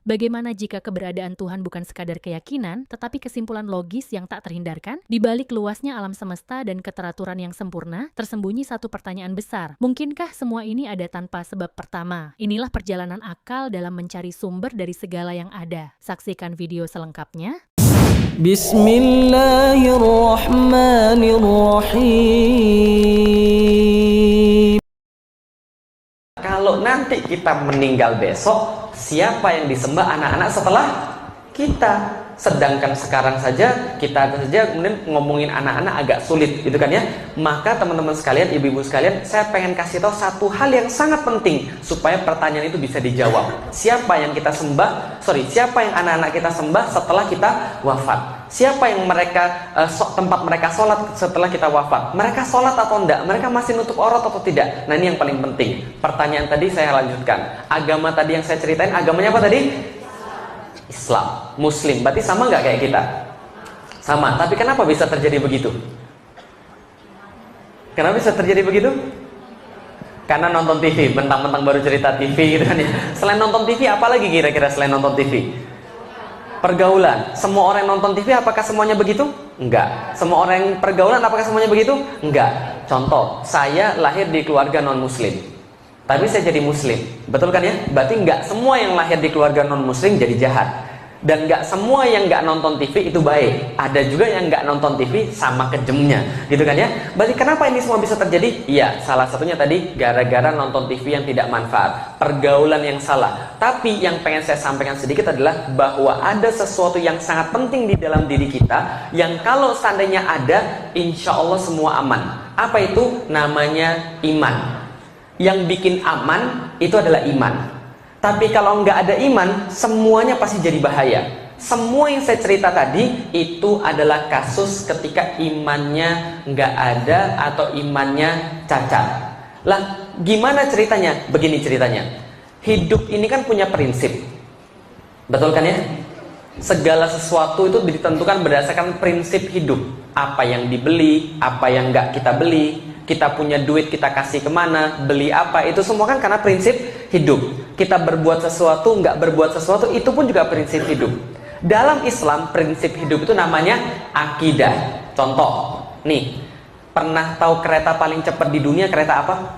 Bagaimana jika keberadaan Tuhan bukan sekadar keyakinan, tetapi kesimpulan logis yang tak terhindarkan? Di balik luasnya alam semesta dan keteraturan yang sempurna, tersembunyi satu pertanyaan besar. Mungkinkah semua ini ada tanpa sebab pertama? Inilah perjalanan akal dalam mencari sumber dari segala yang ada. Saksikan video selengkapnya. Bismillahirrahmanirrahim. Kalau nanti kita meninggal besok, siapa yang disembah anak-anak setelah kita? Sedangkan sekarang saja kita kemudian ngomongin anak-anak agak sulit, gitu kan ya. Maka teman-teman sekalian, ibu-ibu sekalian, saya pengen kasih tahu satu hal yang sangat penting supaya pertanyaan itu bisa dijawab. Siapa yang kita sembah? Siapa yang anak-anak kita sembah setelah kita wafat? Siapa yang tempat mereka sholat setelah kita wafat? Mereka sholat atau enggak? Mereka masih nutup aurat atau tidak? Nah, ini yang paling penting. Pertanyaan tadi saya lanjutkan. Agama tadi yang saya ceritain, agamanya apa tadi? Islam, Muslim. Berarti sama nggak kayak kita? Sama. Tapi kenapa bisa terjadi begitu? Kenapa bisa terjadi begitu? Karena nonton TV, mentang-mentang baru cerita TV gitu kan ya. Selain nonton TV, apa lagi kira-kira selain nonton TV? Pergaulan. Semua orang yang nonton TV, apakah semuanya begitu? Enggak. Semua orang yang pergaulan, apakah semuanya begitu? Enggak. Contoh, saya lahir di keluarga non-Muslim, tapi saya jadi Muslim, betul kan ya? Berarti nggak semua yang lahir di keluarga non-Muslim jadi jahat. Dan nggak semua yang nggak nonton TV itu baik. Ada juga yang nggak nonton TV sama kejemnya, gitu kan ya? Berarti kenapa ini semua bisa terjadi? Iya, salah satunya tadi gara-gara nonton TV yang tidak manfaat, pergaulan yang salah. Tapi yang pengen saya sampaikan sedikit adalah bahwa ada sesuatu yang sangat penting di dalam diri kita, yang kalau seandainya ada, insya Allah semua aman. Apa itu? Namanya iman. Yang bikin aman itu adalah iman. Tapi kalau nggak ada iman, semuanya pasti jadi bahaya. Semua yang saya cerita tadi itu adalah kasus ketika imannya nggak ada atau imannya cacat. Lah, gimana ceritanya? Begini ceritanya. Hidup ini kan punya prinsip, betul kan ya? Segala sesuatu itu ditentukan berdasarkan prinsip hidup. Apa yang dibeli, apa yang nggak kita beli. Kita punya duit, kita kasih kemana, beli apa, itu semua kan karena prinsip hidup. Kita berbuat sesuatu, nggak berbuat sesuatu, itu pun juga prinsip hidup. Dalam Islam, prinsip hidup itu namanya akidah. Contoh, nih, pernah tahu kereta paling cepat di dunia kereta apa?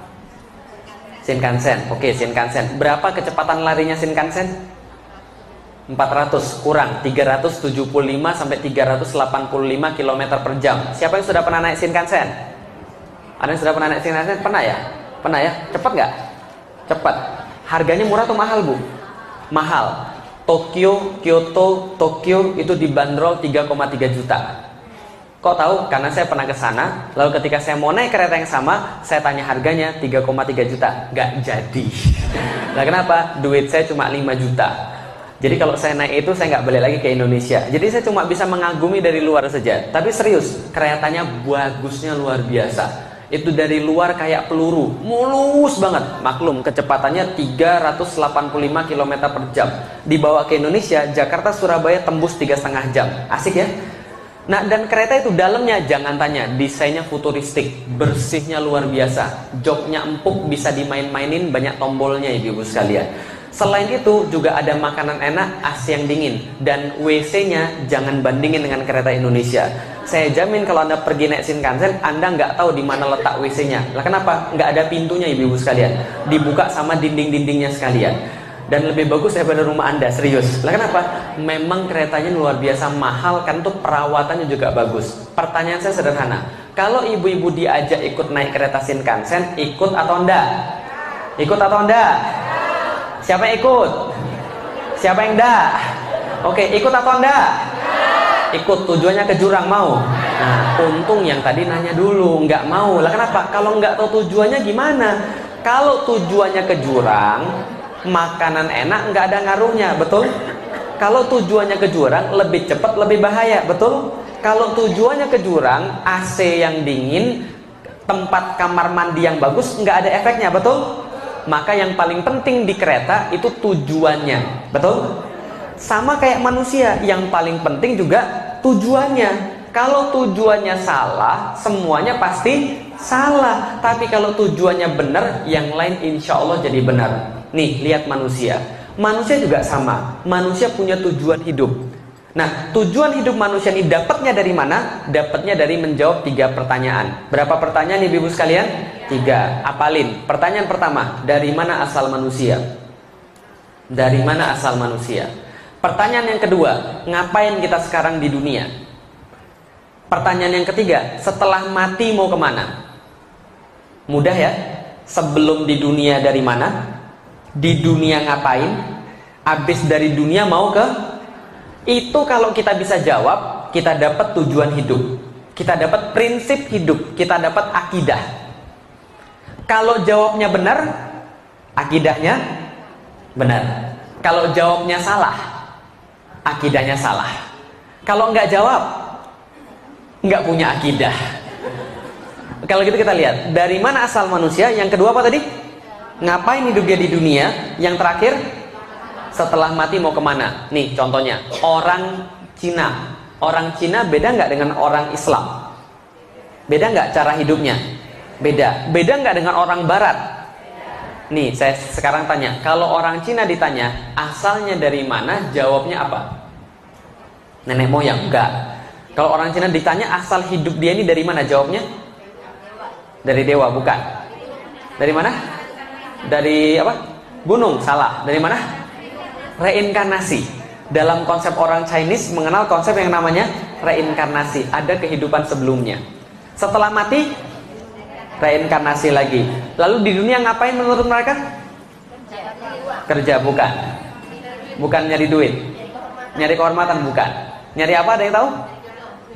Shinkansen. Oke, Shinkansen. Berapa kecepatan larinya Shinkansen? 400 kurang 375 sampai 385 km per jam. Siapa yang sudah pernah naik Shinkansen? Ada yang sudah pernah naik Shinkansen? Pernah ya? Pernah ya? Cepat nggak? Cepat. Harganya murah atau mahal, Bu? Mahal. Kyoto, Tokyo itu dibanderol 3,3 juta. Kok tahu? Karena saya pernah ke sana. Lalu ketika saya mau naik kereta yang sama, saya tanya harganya 3,3 juta. Nggak jadi. Nah, kenapa? Duit saya cuma 5 juta. Jadi kalau saya naik itu, saya nggak balik lagi ke Indonesia. Jadi saya cuma bisa mengagumi dari luar saja. Tapi serius, keretanya bagusnya luar biasa. Itu dari luar kayak peluru, mulus banget. Maklum, kecepatannya 385 km per jam. Dibawa ke Indonesia, Jakarta, Surabaya tembus 3,5 jam. Asik ya? Nah, dan kereta itu dalamnya, jangan tanya, desainnya futuristik, bersihnya luar biasa. Joknya empuk, bisa dimain-mainin, banyak tombolnya ibu-ibu sekalian. Selain itu, juga ada makanan enak, AC yang dingin. Dan WC-nya jangan bandingin dengan kereta Indonesia. Saya jamin kalau Anda pergi naik Shinkansen, Anda nggak tahu di mana letak WC-nya. Lah kenapa? Nggak ada pintunya ibu-ibu sekalian. Dibuka sama dinding-dindingnya sekalian. Dan lebih bagus daripada rumah Anda, serius. Lah kenapa? Memang keretanya luar biasa mahal, kan tuh perawatannya juga bagus. Pertanyaan saya sederhana. Kalau ibu-ibu diajak ikut naik kereta Shinkansen, ikut atau enggak? Ikut atau enggak? Siapa yang ikut? Siapa yang enggak? Oke, ikut atau enggak? Ikut. Tujuannya ke jurang, mau? Nah, untung yang tadi nanya dulu, nggak mau. Lah kenapa? Kalau nggak tahu tujuannya gimana? Kalau tujuannya ke jurang, makanan enak nggak ada ngaruhnya, betul? Kalau tujuannya ke jurang, lebih cepat, lebih bahaya, betul? Kalau tujuannya ke jurang, AC yang dingin, tempat kamar mandi yang bagus, nggak ada efeknya, betul? Maka yang paling penting di kereta itu tujuannya, betul? Sama kayak manusia, yang paling penting juga tujuannya. Kalau tujuannya salah, semuanya pasti salah. Tapi kalau tujuannya benar, yang lain insya Allah jadi benar. Nih, lihat manusia. Manusia juga sama. Manusia punya tujuan hidup. Nah, tujuan hidup manusia ini dapatnya dari mana? Dapatnya dari menjawab 3 pertanyaan. Berapa pertanyaan ibu-ibu sekalian? 3. Apalin. Pertanyaan pertama, dari mana asal manusia? Dari mana asal manusia? Pertanyaan yang kedua, ngapain kita sekarang di dunia? Pertanyaan yang ketiga, setelah mati mau kemana? Mudah ya? Sebelum di dunia dari mana? Di dunia ngapain? Habis dari dunia mau ke? Itu kalau kita bisa jawab, kita dapat tujuan hidup, kita dapat prinsip hidup, kita dapat akidah. Kalau jawabnya benar, akidahnya benar. Kalau jawabnya salah, akidahnya salah. Kalau nggak jawab, nggak punya akidah. Kalau gitu kita lihat, dari mana asal manusia? Yang kedua apa tadi? Ngapain hidup dia di dunia? Yang terakhir, setelah mati mau kemana? Nih contohnya, orang Cina. Orang Cina beda nggak dengan orang Islam? Beda nggak cara hidupnya? Beda. Beda nggak dengan orang Barat? Nih saya sekarang tanya, kalau orang Cina ditanya asalnya dari mana, jawabnya apa? Nenek moyang? Enggak. Kalau orang Cina ditanya asal hidup dia ini dari mana, jawabnya? Dari dewa? Bukan. Dari mana? Dari apa? Gunung? Salah. Dari mana? Reinkarnasi. Dalam konsep orang Chinese mengenal konsep yang namanya reinkarnasi. Ada kehidupan sebelumnya. Setelah mati, reinkarnasi lagi. Lalu di dunia ngapain menurut mereka? Kerja? Bukan. Bukan nyari duit. Nyari kehormatan? Bukan. Nyari apa, ada yang tahu?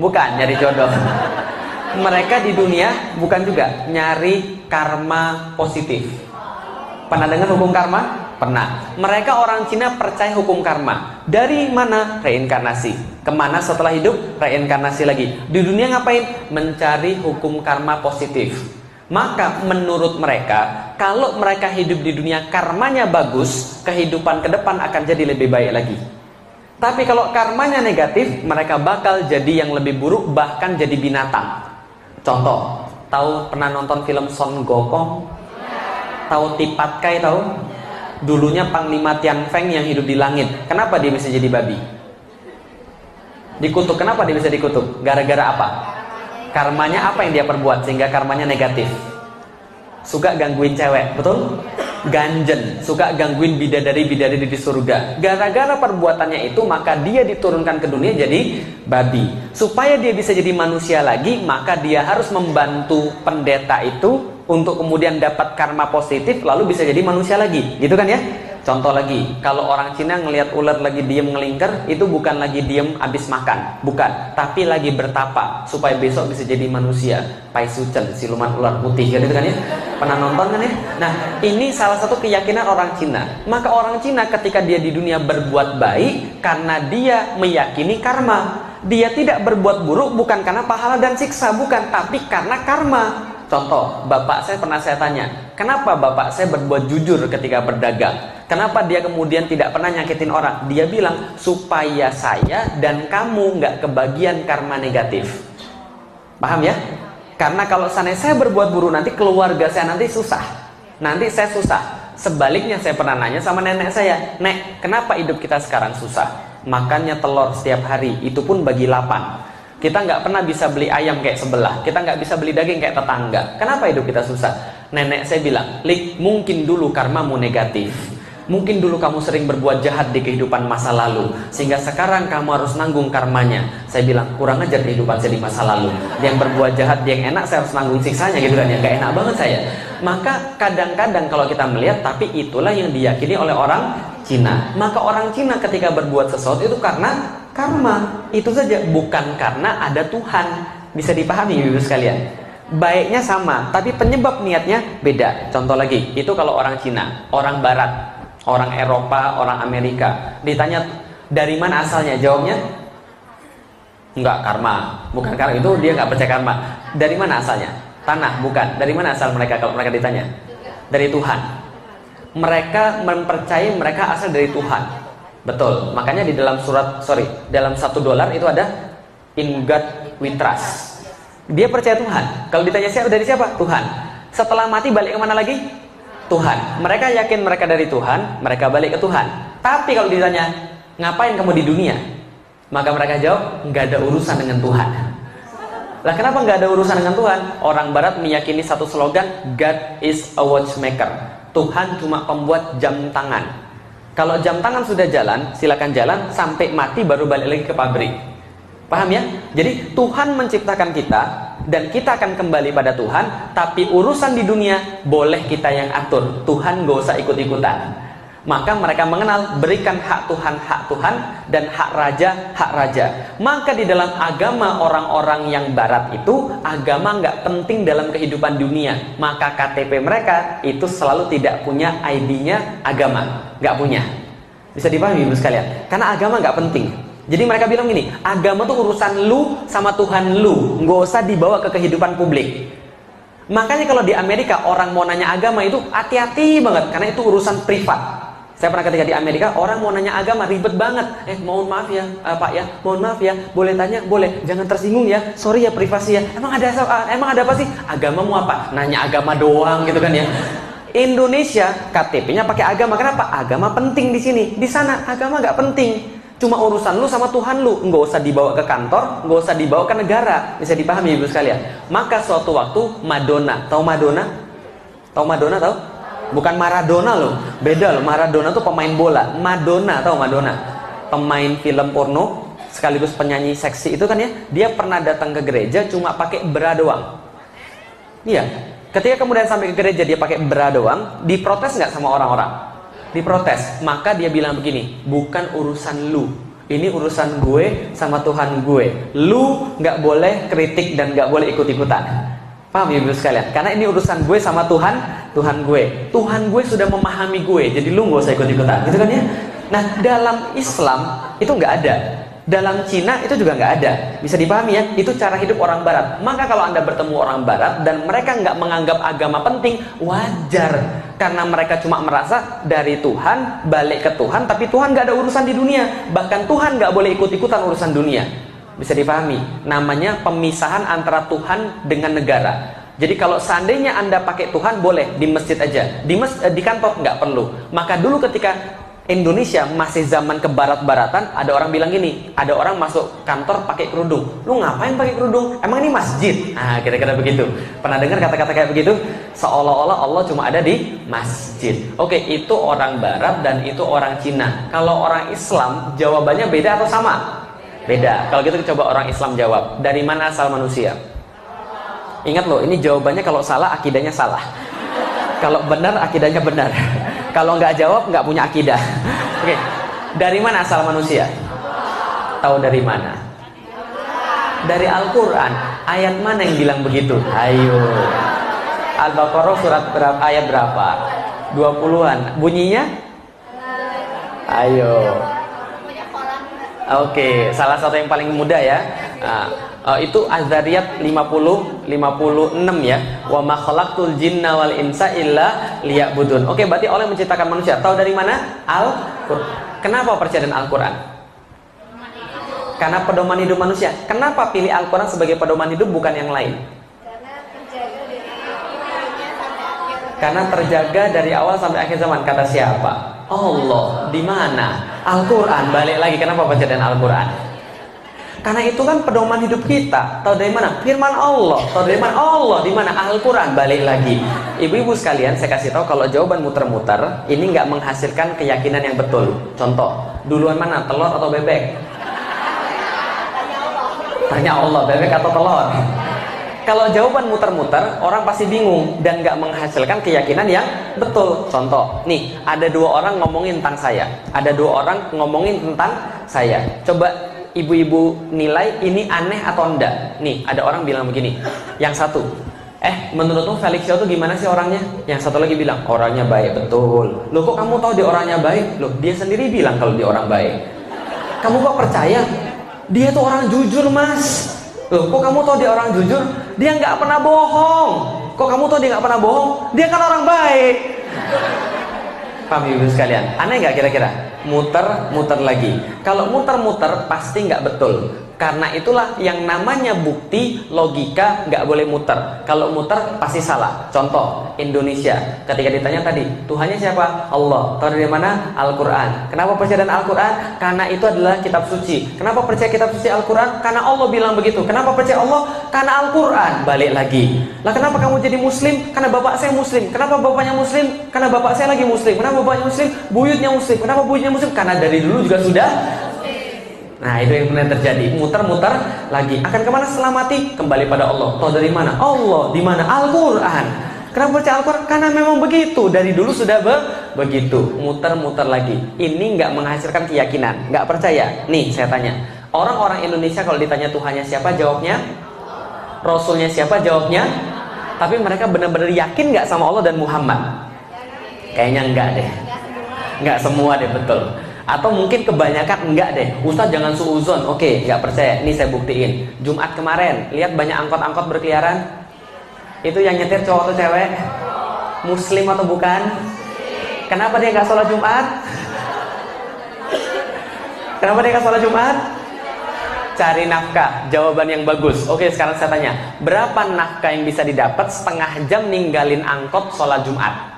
Bukan. Nyari jodoh. Mereka di dunia bukan juga nyari karma positif. Pernah dengar hukum karma? Pernah. Mereka orang Cina percaya hukum karma. Dari mana? Reinkarnasi. Kemana setelah hidup? Reinkarnasi lagi. Di dunia ngapain? Mencari hukum karma positif. Maka menurut mereka, kalau mereka hidup di dunia karmanya bagus, kehidupan ke depan akan jadi lebih baik lagi. Tapi kalau karmanya negatif, mereka bakal jadi yang lebih buruk, bahkan jadi binatang. Contoh, tahu pernah nonton film Son Gokong? Tahu Tipat Kai? Tahu? Dulunya Panglima Tian Feng yang hidup di langit. Kenapa dia bisa jadi babi? Dikutuk. Kenapa dia bisa dikutuk? Gara-gara apa? Karmanya apa yang dia perbuat sehingga karmanya negatif? Suka gangguin cewek, betul? Ganjen, suka gangguin bidadari-bidadari di surga. Gara-gara perbuatannya itu, maka dia diturunkan ke dunia jadi babi. Supaya dia bisa jadi manusia lagi, maka dia harus membantu pendeta itu untuk kemudian dapat karma positif, lalu bisa jadi manusia lagi. Gitu kan ya? Contoh lagi, kalau orang Cina ngelihat ular lagi diem ngelingker, itu bukan lagi diem habis makan, bukan, tapi lagi bertapa supaya besok bisa jadi manusia. Pai Sucen, siluman ular putih, gitu kan ya? Pernah nonton kan ya? Nah, ini salah satu keyakinan orang Cina. Maka orang Cina ketika dia di dunia berbuat baik, karena dia meyakini karma. Dia tidak berbuat buruk bukan karena pahala dan siksa, bukan, tapi karena karma. Contoh, bapak saya pernah saya tanya, kenapa bapak saya berbuat jujur ketika berdagang? Kenapa dia kemudian tidak pernah nyakitin orang? Dia bilang, supaya saya dan kamu nggak kebagian karma negatif. Paham ya? Karena kalau saya berbuat buruk, nanti keluarga saya nanti susah. Nanti saya susah. Sebaliknya saya pernah nanya sama nenek saya, Nek, kenapa hidup kita sekarang susah? Makannya telur setiap hari, itu pun bagi 8. Kita nggak pernah bisa beli ayam kayak sebelah. Kita nggak bisa beli daging kayak tetangga. Kenapa hidup kita susah? Nenek saya bilang, Lik, mungkin dulu karmamu negatif. Mungkin dulu kamu sering berbuat jahat di kehidupan masa lalu, sehingga sekarang kamu harus nanggung karmanya. Saya bilang, kurang ajar kehidupan saya di masa lalu. Dia yang berbuat jahat, dia yang enak, saya harus nanggung siksanya, gitu kan ya. Gak enak banget saya. Maka kadang-kadang kalau kita melihat, tapi itulah yang diyakini oleh orang Cina. Maka orang Cina ketika berbuat sesuatu itu karena karma. Itu saja, bukan karena ada Tuhan. Bisa dipahami ibu sekalian? Baiknya sama, tapi penyebab niatnya beda. Contoh lagi, itu kalau orang Cina. Orang Barat, orang Eropa, orang Amerika, ditanya dari mana asalnya, jawabnya enggak, karma. Bukan karma, itu dia nggak percaya karma. Dari mana asalnya? Tanah? Bukan. Dari mana asal mereka kalau mereka ditanya? Dari Tuhan. Mereka mempercayai mereka asal dari Tuhan. Betul. Makanya di dalam dalam $1 itu ada in God we trust. Dia percaya Tuhan. Kalau ditanya siapa, dari siapa? Tuhan. Setelah mati balik kemana lagi? Tuhan. Mereka yakin mereka dari Tuhan, mereka balik ke Tuhan. Tapi kalau ditanya, ngapain kamu di dunia? Maka mereka jawab, nggak ada urusan dengan Tuhan. Lah kenapa nggak ada urusan dengan Tuhan? Orang Barat meyakini satu slogan, God is a watchmaker. Tuhan cuma pembuat jam tangan. Kalau jam tangan sudah jalan, silakan jalan sampai mati baru balik lagi ke pabrik. Paham ya? Jadi Tuhan menciptakan kita dan kita akan kembali pada Tuhan, tapi urusan di dunia boleh kita yang atur. Tuhan nggak usah ikut-ikutan. Maka mereka mengenal berikan hak Tuhan dan hak raja. Maka di dalam agama orang-orang yang barat itu, agama nggak penting dalam kehidupan dunia. Maka KTP mereka itu selalu tidak punya ID-nya agama, nggak punya. Bisa dipahami ibu sekalian? Karena agama nggak penting. Jadi mereka bilang gini, agama tuh urusan lu sama Tuhan lu, nggak usah dibawa ke kehidupan publik. Makanya kalau di Amerika orang mau nanya agama itu hati-hati banget, karena itu urusan privat. Saya pernah ketika di Amerika, orang mau nanya agama ribet banget. Mohon maaf ya Pak ya, mohon maaf ya, boleh tanya? Boleh, jangan tersinggung ya, sorry ya privasi ya. Emang ada apa sih? Agamamu apa? Nanya agama doang gitu kan ya. Indonesia KTP-nya pakai agama, kenapa? Agama penting di sini. Di sana agama nggak penting. Cuma urusan lu sama Tuhan lu, nggak usah dibawa ke kantor, nggak usah dibawa ke negara. Bisa dipahami ibu sekalian. Maka suatu waktu Madonna, tahu Madonna? Tahu Madonna tahu? Bukan Maradona loh, beda loh. Maradona tuh pemain bola. Madonna, tahu Madonna? Pemain film porno sekaligus penyanyi seksi itu kan ya. Dia pernah datang ke gereja cuma pakai bra doang. Iya. Ketika kemudian sampai ke gereja dia pakai bra doang, diprotes nggak sama orang-orang? Diprotes. Maka dia bilang begini, bukan urusan lu, ini urusan gue sama Tuhan gue. Lu nggak boleh kritik dan nggak boleh ikut-ikutan. Paham ya ibu sekalian? Karena ini urusan gue sama Tuhan gue. Tuhan gue sudah memahami gue, jadi lu nggak usah ikut-ikutan, gitu kan ya? Nah, dalam Islam itu nggak ada. Dalam Cina itu juga nggak ada. Bisa dipahami ya? Itu cara hidup orang Barat. Maka kalau Anda bertemu orang Barat dan mereka nggak menganggap agama penting, wajar. Karena mereka cuma merasa dari Tuhan, balik ke Tuhan, tapi Tuhan nggak ada urusan di dunia. Bahkan Tuhan nggak boleh ikut-ikutan urusan dunia. Bisa dipahami? Namanya pemisahan antara Tuhan dengan negara. Jadi kalau seandainya Anda pakai Tuhan boleh di masjid aja, di kantor nggak perlu. Maka dulu ketika Indonesia masih zaman kebarat-baratan, ada orang bilang gini, ada orang masuk kantor pakai kerudung. Lu ngapain pakai kerudung? Emang ini masjid? Ah, kira-kira begitu. Pernah dengar kata-kata kayak begitu? Seolah-olah Allah cuma ada di masjid. Oke, itu orang Barat dan itu orang Cina. Kalau orang Islam, jawabannya beda atau sama? Beda. Kalau gitu coba orang Islam jawab, dari mana asal manusia? Ingat loh, ini jawabannya kalau salah akidahnya salah. Kalau benar akidahnya benar. Kalau nggak jawab nggak punya akidah. Oke. Dari mana asal manusia? Tahu dari mana? Dari Al-Qur'an. Ayat mana yang bilang begitu? Ayo. Al-Baqarah surat berapa? Ayat berapa? 20-an. Bunyinya? Ayo. Oke, salah satu yang paling mudah ya. Itu Az-Zariyat 56 ya. Wa ma khalaqtul jinna wal insa illa liya'budun. Oke, berarti Allah yang menciptakan manusia. Tahu dari mana? Al-Qur'an. Kenapa percaya dengan Al-Qur'an? Karena pedoman hidup manusia. Kenapa pilih Al-Qur'an sebagai pedoman hidup bukan yang lain? Karena terjaga dari awal sampai akhir zaman. Kata siapa? Allah. Di mana? Al-Qur'an. Balik lagi, kenapa percaya dengan Al-Qur'an? Karena itu kan pedoman hidup kita. Tahu dari mana? Firman Allah. Tahu dari mana? Allah. Di mana? Al-Qur'an. Balik lagi. Ibu-ibu sekalian, saya kasih tahu kalau jawaban muter-muter ini nggak menghasilkan keyakinan yang betul. Contoh, duluan mana? Telur atau bebek? Tanya Allah, bebek atau telur? Kalau jawaban muter-muter, orang pasti bingung dan nggak menghasilkan keyakinan yang betul. Contoh, nih ada dua orang ngomongin tentang saya, ada dua orang ngomongin tentang saya. Coba ibu-ibu nilai ini aneh atau enggak. Nih ada orang bilang begini, yang satu, menurutmu Felix Xiao tuh gimana sih orangnya? Yang satu lagi bilang orangnya baik. Betul. Loh kok kamu tahu dia orangnya baik? Loh dia sendiri bilang kalau dia orang baik. Kamu kok percaya? Dia tuh orang jujur mas. Loh kok kamu tahu dia orang jujur? Dia nggak pernah bohong. Kok kamu tahu dia nggak pernah bohong? Dia kan orang baik. Paham ibu sekalian? Aneh nggak kira-kira? Muter-muter lagi. Kalau muter-muter pasti nggak betul. Karena itulah yang namanya bukti, logika nggak boleh muter. Kalau muter pasti salah. Contoh, Indonesia. Ketika ditanya tadi, Tuhannya siapa? Allah. Tahu dari mana? Al-Quran. Kenapa percaya dengan Al-Quran? Karena itu adalah kitab suci. Kenapa percaya kitab suci Al-Quran? Karena Allah bilang begitu. Kenapa percaya Allah? Karena Al-Quran. Balik lagi. Lah kenapa kamu jadi muslim? Karena bapak saya muslim. Kenapa bapaknya muslim? Karena bapak saya lagi muslim. Kenapa bapaknya muslim? Buyutnya muslim. Kenapa buyutnya muslim? Karena dari dulu juga sudah. Nah, itu yang benar terjadi. Muter-muter lagi. Akan kemana setelah mati? Kembali pada Allah. Tahu dari mana? Allah. Di mana? Al-Quran. Kenapa percaya Al-Quran? Karena memang begitu. Dari dulu sudah begitu. Muter-muter lagi. Ini nggak menghasilkan keyakinan. Nggak percaya. Nih, saya tanya. Orang-orang Indonesia kalau ditanya Tuhannya siapa? Jawabnya? Rasulnya siapa? Jawabnya? Tapi mereka benar-benar yakin nggak sama Allah dan Muhammad? Kayaknya enggak deh. Nggak semua deh, betul. Atau mungkin kebanyakan enggak deh. Ustaz jangan suuzon. Oke, nggak percaya. Ini saya buktiin. Jumat kemarin, lihat banyak angkot-angkot berkeliaran. Itu yang nyetir cowok atau cewek? Muslim atau bukan? Kenapa dia nggak sholat Jumat? Kenapa dia nggak sholat Jumat? Cari nafkah. Jawaban yang bagus. Oke, sekarang saya tanya. Berapa nafkah yang bisa didapat setengah jam ninggalin angkot sholat Jumat?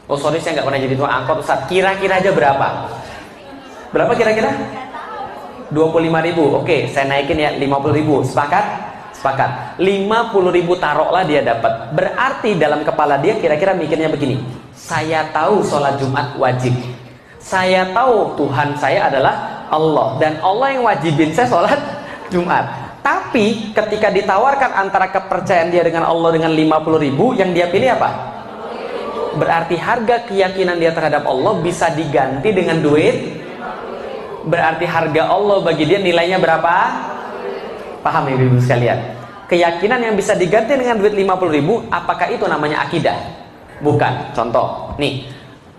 Oh sorry, saya nggak pernah jadi tukang angkot Ustaz. Kira-kira aja berapa? Berapa kira-kira? 25.000. Oke, saya naikin ya 50.000. Sepakat? Sepakat. 50.000 taruhlah dia dapat. Berarti dalam kepala dia kira-kira mikirnya begini. Saya tahu sholat Jumat wajib. Saya tahu Tuhan saya adalah Allah. Dan Allah yang wajibin saya sholat Jumat. Tapi ketika ditawarkan antara kepercayaan dia dengan Allah dengan 50.000, yang dia pilih apa? Berarti harga keyakinan dia terhadap Allah bisa diganti dengan duit. Berarti harga Allah bagi dia nilainya berapa? Paham ya ibu sekalian? Keyakinan yang bisa diganti dengan duit 50.000, apakah itu namanya akidah? Bukan. Contoh, nih,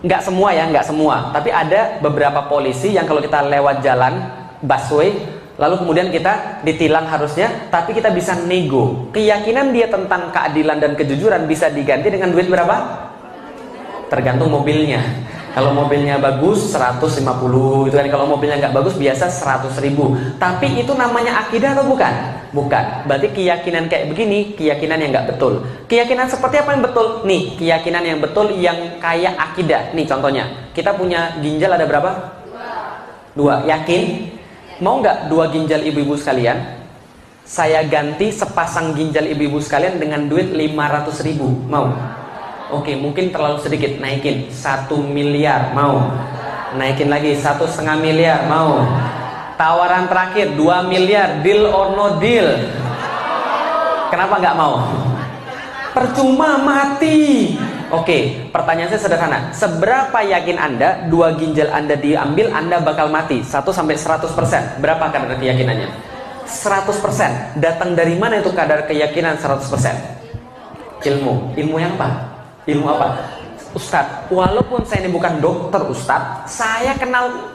nggak semua ya, nggak semua. Tapi ada beberapa polisi yang kalau kita lewat jalan busway, lalu kemudian kita ditilang harusnya, tapi kita bisa nego. Keyakinan dia tentang keadilan dan kejujuran bisa diganti dengan duit berapa? Tergantung mobilnya. Kalau mobilnya bagus 150 itu kan, kalau mobilnya nggak bagus biasa 100.000. Tapi itu namanya akidah atau bukan? Bukan. Berarti keyakinan kayak begini keyakinan yang nggak betul. Keyakinan seperti apa yang betul? Nih, keyakinan yang betul yang kayak akidah. Nih contohnya, kita punya ginjal ada berapa? Dua. Yakin? Mau nggak 2 ginjal ibu-ibu sekalian saya ganti sepasang ginjal ibu-ibu sekalian dengan duit 500.000? Mau? Oke, mungkin terlalu sedikit. Naikin 1 miliar, mau? Naikin lagi 1,5 miliar, mau? Tawaran terakhir 2 miliar, deal or no deal? Kenapa nggak mau? Percuma, mati. Oke, pertanyaan saya sederhana. Seberapa yakin Anda 2 ginjal Anda diambil Anda bakal mati? 1 sampai 100%. Berapa kadar keyakinannya? 100%. Datang dari mana itu kadar keyakinan 100%? Ilmu. Ilmu yang apa? Ilmu apa? Ustadz, walaupun saya ini bukan dokter Ustadz, saya kenal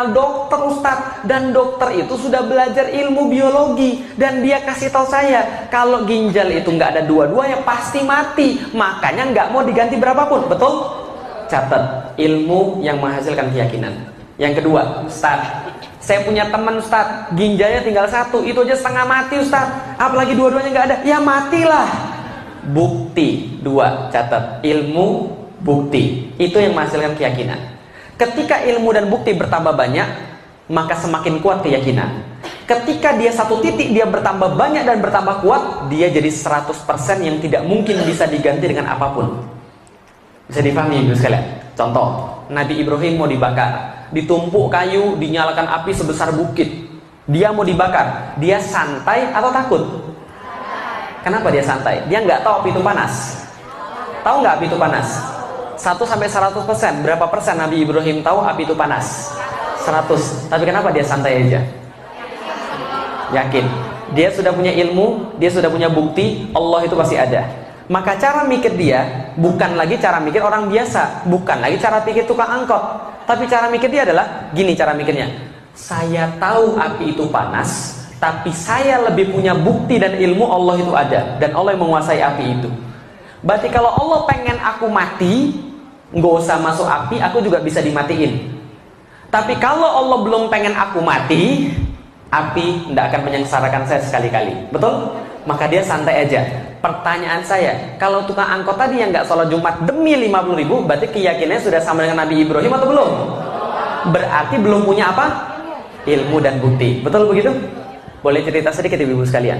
dokter Ustadz, dan dokter itu sudah belajar ilmu biologi, dan dia kasih tahu saya kalau ginjal itu nggak ada dua-duanya pasti mati, makanya nggak mau diganti berapapun. Betul? Catat, ilmu yang menghasilkan keyakinan. Yang kedua, Ustadz, saya punya teman Ustadz, ginjalnya tinggal 1, itu aja setengah mati Ustadz, apalagi dua-duanya nggak ada, ya matilah. Bukti. 2, catat, ilmu, bukti, itu yang menghasilkan keyakinan. Ketika ilmu dan bukti bertambah banyak, maka semakin kuat keyakinan. Ketika dia satu titik dia bertambah banyak dan bertambah kuat, dia jadi 100% yang tidak mungkin bisa diganti dengan apapun. Bisa dipahami ibu sekalian? Contoh, Nabi Ibrahim mau dibakar, ditumpuk kayu, dinyalakan api sebesar bukit, dia mau dibakar, dia santai atau takut? Kenapa dia santai? Dia nggak tahu api itu panas. Tahu nggak api itu panas? 1 sampai 100%. Berapa persen Nabi Ibrahim tahu api itu panas? 100. Tapi kenapa dia santai aja? Yakin. Dia sudah punya ilmu, dia sudah punya bukti, Allah itu pasti ada. Maka cara mikir dia bukan lagi cara mikir orang biasa, bukan lagi cara pikir tukang angkot. Tapi cara mikir dia adalah gini cara mikirnya. Saya tahu api itu panas, tapi saya lebih punya bukti dan ilmu Allah itu ada, dan Allah yang menguasai api itu. Berarti kalau Allah pengen aku mati, nggak usah masuk api, aku juga bisa dimatiin. Tapi kalau Allah belum pengen aku mati, Api tidak akan menyengsarakan saya sekali-kali. Betul? Maka dia santai aja. Pertanyaan saya, kalau tukang angkot tadi yang nggak sholat Jumat demi 50.000, berarti keyakinannya sudah sama dengan Nabi Ibrahim atau belum? Berarti belum punya apa? Ilmu dan bukti. Betul begitu? Boleh cerita sedikit ibu-ibu sekalian?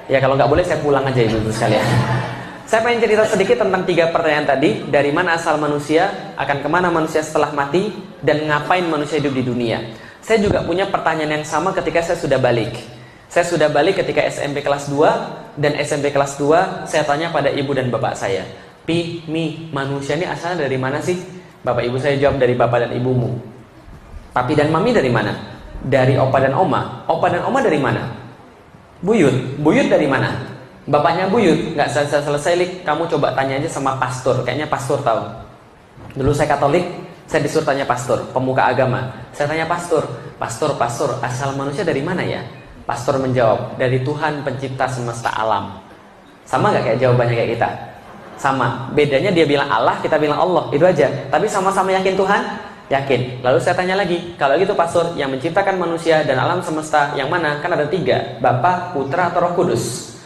Ya kalau nggak boleh saya pulang aja ibu-ibu sekalian. Saya pengen cerita sedikit tentang 3 pertanyaan tadi. Dari mana asal manusia, akan kemana manusia setelah mati, dan ngapain manusia hidup di dunia. Saya juga punya pertanyaan yang sama ketika saya sudah balik. Saya sudah balik ketika SMP kelas 2, dan SMP kelas 2 saya tanya pada ibu dan bapak saya, Pi, Mi, manusia ini asalnya dari mana sih? Bapak ibu saya jawab, dari bapak dan ibumu. Papi dan mami dari mana? Dari opa dan oma. Opa dan oma dari mana? Buyut. Buyut dari mana? Bapaknya buyut. Nggak selesai, Lik. Kamu coba tanya aja sama pastor. Kayaknya pastor tahu. Dulu saya Katolik, saya disuruh tanya pastor, pemuka agama. Saya tanya pastor, asal manusia dari mana ya? Pastor menjawab, dari Tuhan pencipta semesta alam. Sama nggak kayak jawabannya kayak kita? Sama. Bedanya dia bilang Allah, kita bilang Allah. Itu aja. Tapi sama-sama yakin Tuhan? Yakin. Lalu saya tanya lagi, kalau gitu pastor, yang menciptakan manusia dan alam semesta yang mana? Kan ada 3, Bapa, Putra, atau Roh Kudus.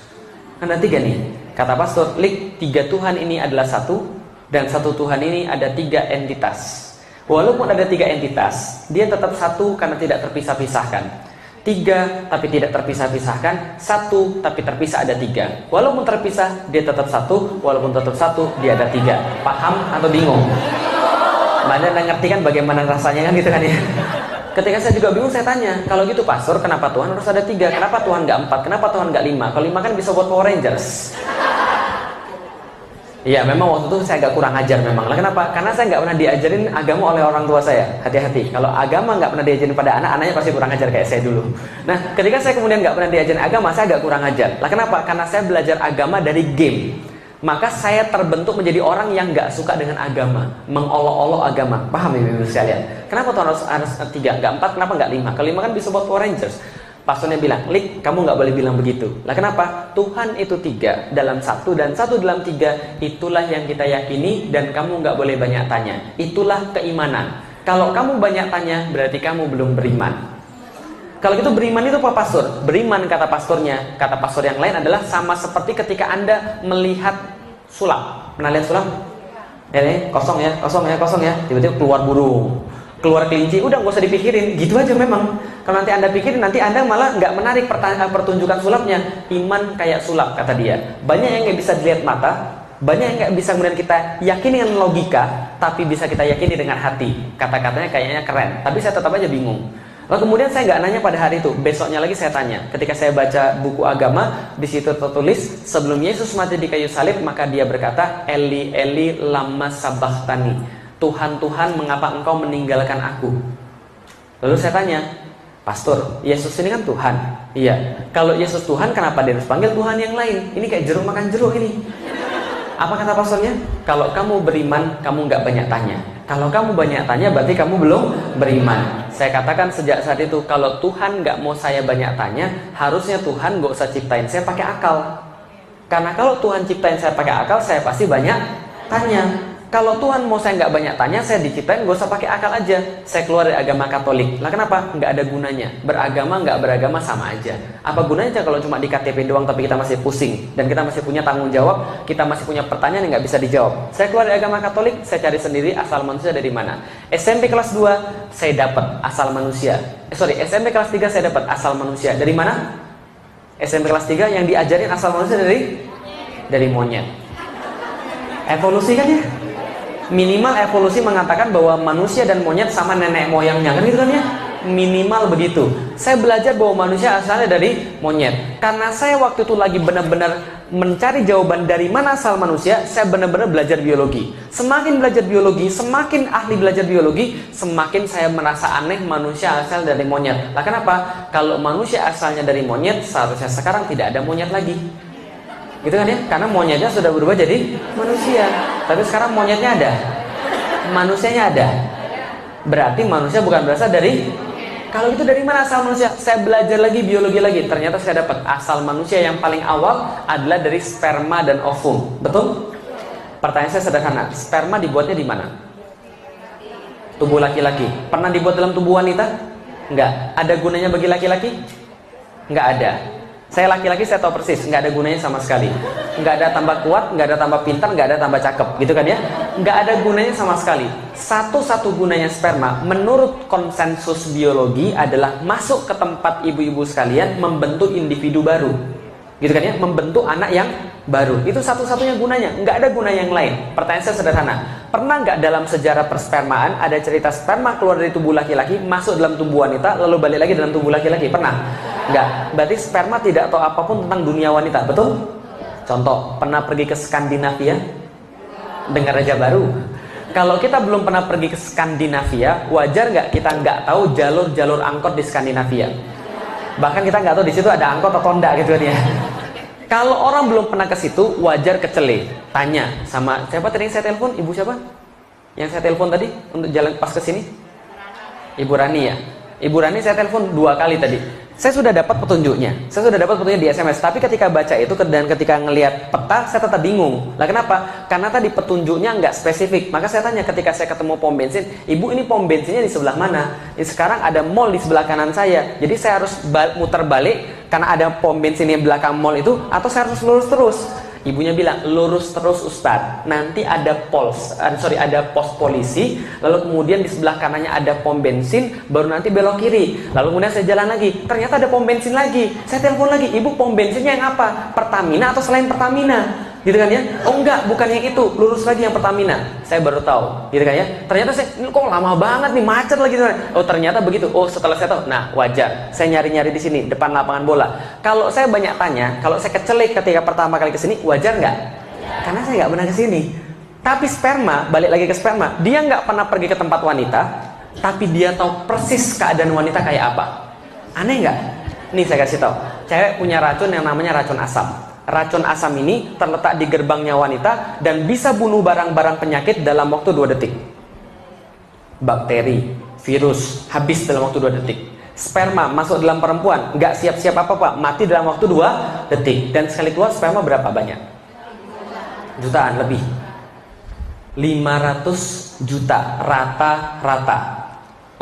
Kan ada 3 nih. Kata pastor, Lik, 3 Tuhan ini adalah satu, dan satu Tuhan ini ada 3 entitas. Walaupun ada 3 entitas, dia tetap satu karena tidak terpisah-pisahkan. 3 tapi tidak terpisah-pisahkan, 1 tapi terpisah ada 3. Walaupun terpisah, dia tetap satu. Walaupun tetap satu, dia ada 3. Paham atau bingung? Mana ngerti kan bagaimana rasanya kan gitu kan ya. Ketika saya juga bingung, saya tanya, kalau gitu pastor, kenapa Tuhan harus ada 3? Kenapa Tuhan nggak 4? Kenapa Tuhan nggak 5? Kalau 5 kan bisa buat Power Rangers. Iya, memang waktu itu saya agak kurang ajar memang. Lah kenapa? Karena saya nggak pernah diajarin agama oleh orang tua saya. Hati-hati. Kalau agama nggak pernah diajarin pada anak, anaknya pasti kurang ajar kayak saya dulu. Nah, ketika saya kemudian nggak pernah diajarin agama, saya agak kurang ajar. Lah kenapa? Karena saya belajar agama dari game. Maka saya terbentuk menjadi orang yang nggak suka dengan agama, mengolok-olok agama. Paham ya ibu sekalian? Kenapa Tuhan harus 3, nggak 4? Kenapa nggak 5? Kalau 5 kan bisa buat Power Rangers. Pastornya bilang, Lik, kamu nggak boleh bilang begitu. Lah kenapa? Tuhan itu 3 dalam 1 dan 1 dalam 3. Itulah yang kita yakini dan kamu nggak boleh banyak tanya. Itulah keimanan. Kalau kamu banyak tanya, berarti kamu belum beriman. Kalau gitu beriman itu apa pastor? Beriman kata pastornya, kata pastor yang lain adalah sama seperti ketika Anda melihat sulap. Pernah lihat sulap? Ini kosong ya. Tiba-tiba keluar burung, keluar kelinci, udah nggak usah dipikirin, gitu aja memang. Kalau nanti Anda pikirin, nanti Anda malah nggak menarik pertunjukan sulapnya. Iman kayak sulap, kata dia. Banyak yang nggak bisa dilihat mata, banyak yang nggak bisa kemudian kita yakini dengan logika, tapi bisa kita yakini dengan hati. Kata-katanya kayaknya keren, tapi saya tetap aja bingung. Lalu kemudian saya nggak nanya pada hari itu, besoknya lagi saya tanya. Ketika saya baca buku agama, di situ tertulis sebelum Yesus mati di kayu salib, maka dia berkata, Eli Eli lama sabachthani. Tuhan, Tuhan, mengapa engkau meninggalkan aku? Lalu saya tanya, Pastor, Yesus ini kan Tuhan. Iya. Kalau Yesus Tuhan, kenapa dia harus panggil Tuhan yang lain? Ini kayak jeruk makan jeruk ini. Apa kata pastornya? Kalau kamu beriman, kamu nggak banyak tanya. Kalau kamu banyak tanya, berarti kamu belum beriman. Saya katakan sejak saat itu, kalau Tuhan nggak mau saya banyak tanya, harusnya Tuhan nggak usah ciptain saya pakai akal. Karena kalau Tuhan ciptain saya pakai akal, saya pasti banyak tanya. Kalau Tuhan mau saya nggak banyak tanya, saya diciptain nggak usah pakai akal aja. Saya keluar dari agama Katolik. Lah kenapa? Nggak ada gunanya. Beragama nggak beragama sama aja. Apa gunanya kalau cuma di KTP doang tapi kita masih pusing dan kita masih punya tanggung jawab, kita masih punya pertanyaan yang nggak bisa dijawab. Saya keluar dari agama Katolik, saya cari sendiri asal manusia dari mana. SMP kelas 2 saya dapat asal manusia. SMP kelas 3 saya dapat asal manusia. Dari mana? SMP kelas 3 yang diajarin asal manusia dari monyet. Evolusi kan ya? Minimal evolusi mengatakan bahwa manusia dan monyet sama nenek moyangnya, kan gitu kan ya? Minimal begitu. Saya belajar bahwa manusia asalnya dari monyet. Karena saya waktu itu lagi benar-benar mencari jawaban dari mana asal manusia, saya benar-benar belajar biologi. Semakin belajar biologi, semakin ahli belajar biologi, semakin saya merasa aneh manusia asal dari monyet. Lah kenapa? Kalau manusia asalnya dari monyet, seharusnya sekarang tidak ada monyet lagi. Gitu kan ya? Karena monyetnya sudah berubah jadi manusia. Tapi sekarang monyetnya ada, manusianya ada. Berarti manusia bukan berasal dari. Kalau itu dari mana asal manusia? Saya belajar lagi biologi lagi. Ternyata saya dapat asal manusia yang paling awal adalah dari sperma dan ovum. Betul? Pertanyaan saya sederhana. Sperma dibuatnya di mana? Tubuh laki-laki. Pernah dibuat dalam tubuh wanita? Enggak. Ada gunanya bagi laki-laki? Nggak ada. Saya laki-laki, saya tahu persis, nggak ada gunanya sama sekali. Nggak ada tambah kuat, nggak ada tambah pintar, nggak ada tambah cakep, gitu kan ya? Nggak ada gunanya sama sekali. Satu-satu gunanya sperma, menurut konsensus biologi adalah masuk ke tempat ibu-ibu sekalian, membentuk individu baru. Gitu kan ya? Membentuk anak yang baru. Itu satu-satunya gunanya, nggak ada guna yang lain. Pertanyaan saya sederhana. Pernah nggak dalam sejarah perspermaan ada cerita sperma keluar dari tubuh laki-laki, masuk dalam tubuh wanita, lalu balik lagi dalam tubuh laki-laki? Pernah? Nggak. Berarti sperma tidak tahu apapun tentang dunia wanita, betul? Contoh, pernah pergi ke Skandinavia? Dengar aja baru. Kalau kita belum pernah pergi ke Skandinavia, wajar nggak kita nggak tahu jalur-jalur angkot di Skandinavia? Bahkan kita nggak tahu di situ ada angkot atau enggak gitu kan ya. Kalau orang belum pernah ke situ, wajar kecele. Tanya sama siapa tadi yang saya telepon? Ibu siapa? Yang saya telepon tadi untuk jalan pas ke sini? Ibu Rani ya. Ibu Rani saya telepon 2 kali tadi. Saya sudah dapat petunjuknya. Saya sudah dapat petunjuknya di SMS. Tapi ketika baca itu dan ketika ngelihat peta, saya tetap bingung. Lah kenapa? Karena tadi petunjuknya nggak spesifik. Maka saya tanya ketika saya ketemu pom bensin, Ibu ini pom bensinnya di sebelah mana? Sekarang ada mall di sebelah kanan saya. Jadi saya harus muter balik karena ada pom bensin yang belakang mall itu, atau saya harus lurus terus? Ibunya bilang, lurus terus Ustadz, nanti ada ada pos polisi, lalu kemudian di sebelah kanannya ada pom bensin, baru nanti belok kiri, lalu kemudian saya jalan lagi, ternyata ada pom bensin lagi, saya telepon lagi, ibu pom bensinnya yang apa? Pertamina atau selain Pertamina? Gitu kan ya? Oh enggak, bukan yang itu, lurus lagi yang Pertamina. Saya baru tahu, gitu kan ya? Ternyata saya, kok lama banget nih, macet lagi. Oh ternyata begitu. Oh setelah saya tahu, nah wajar. Saya nyari-nyari di sini, depan lapangan bola. Kalau saya banyak tanya, kalau saya kecelik ketika pertama kali kesini, wajar nggak? Karena saya nggak pernah kesini. Tapi sperma, balik lagi ke sperma, dia nggak pernah pergi ke tempat wanita, tapi dia tahu persis keadaan wanita kayak apa. Aneh nggak? Nih saya kasih tahu, cewek punya racun yang namanya racun asam. Racun asam ini terletak di gerbangnya wanita dan bisa bunuh barang-barang penyakit dalam waktu 2 detik. Bakteri, virus, habis dalam waktu 2 detik. Sperma masuk dalam perempuan, nggak siap-siap apa-apa, mati dalam waktu 2 detik. Dan sekali keluar sperma berapa banyak? Jutaan lebih. 500 juta rata-rata.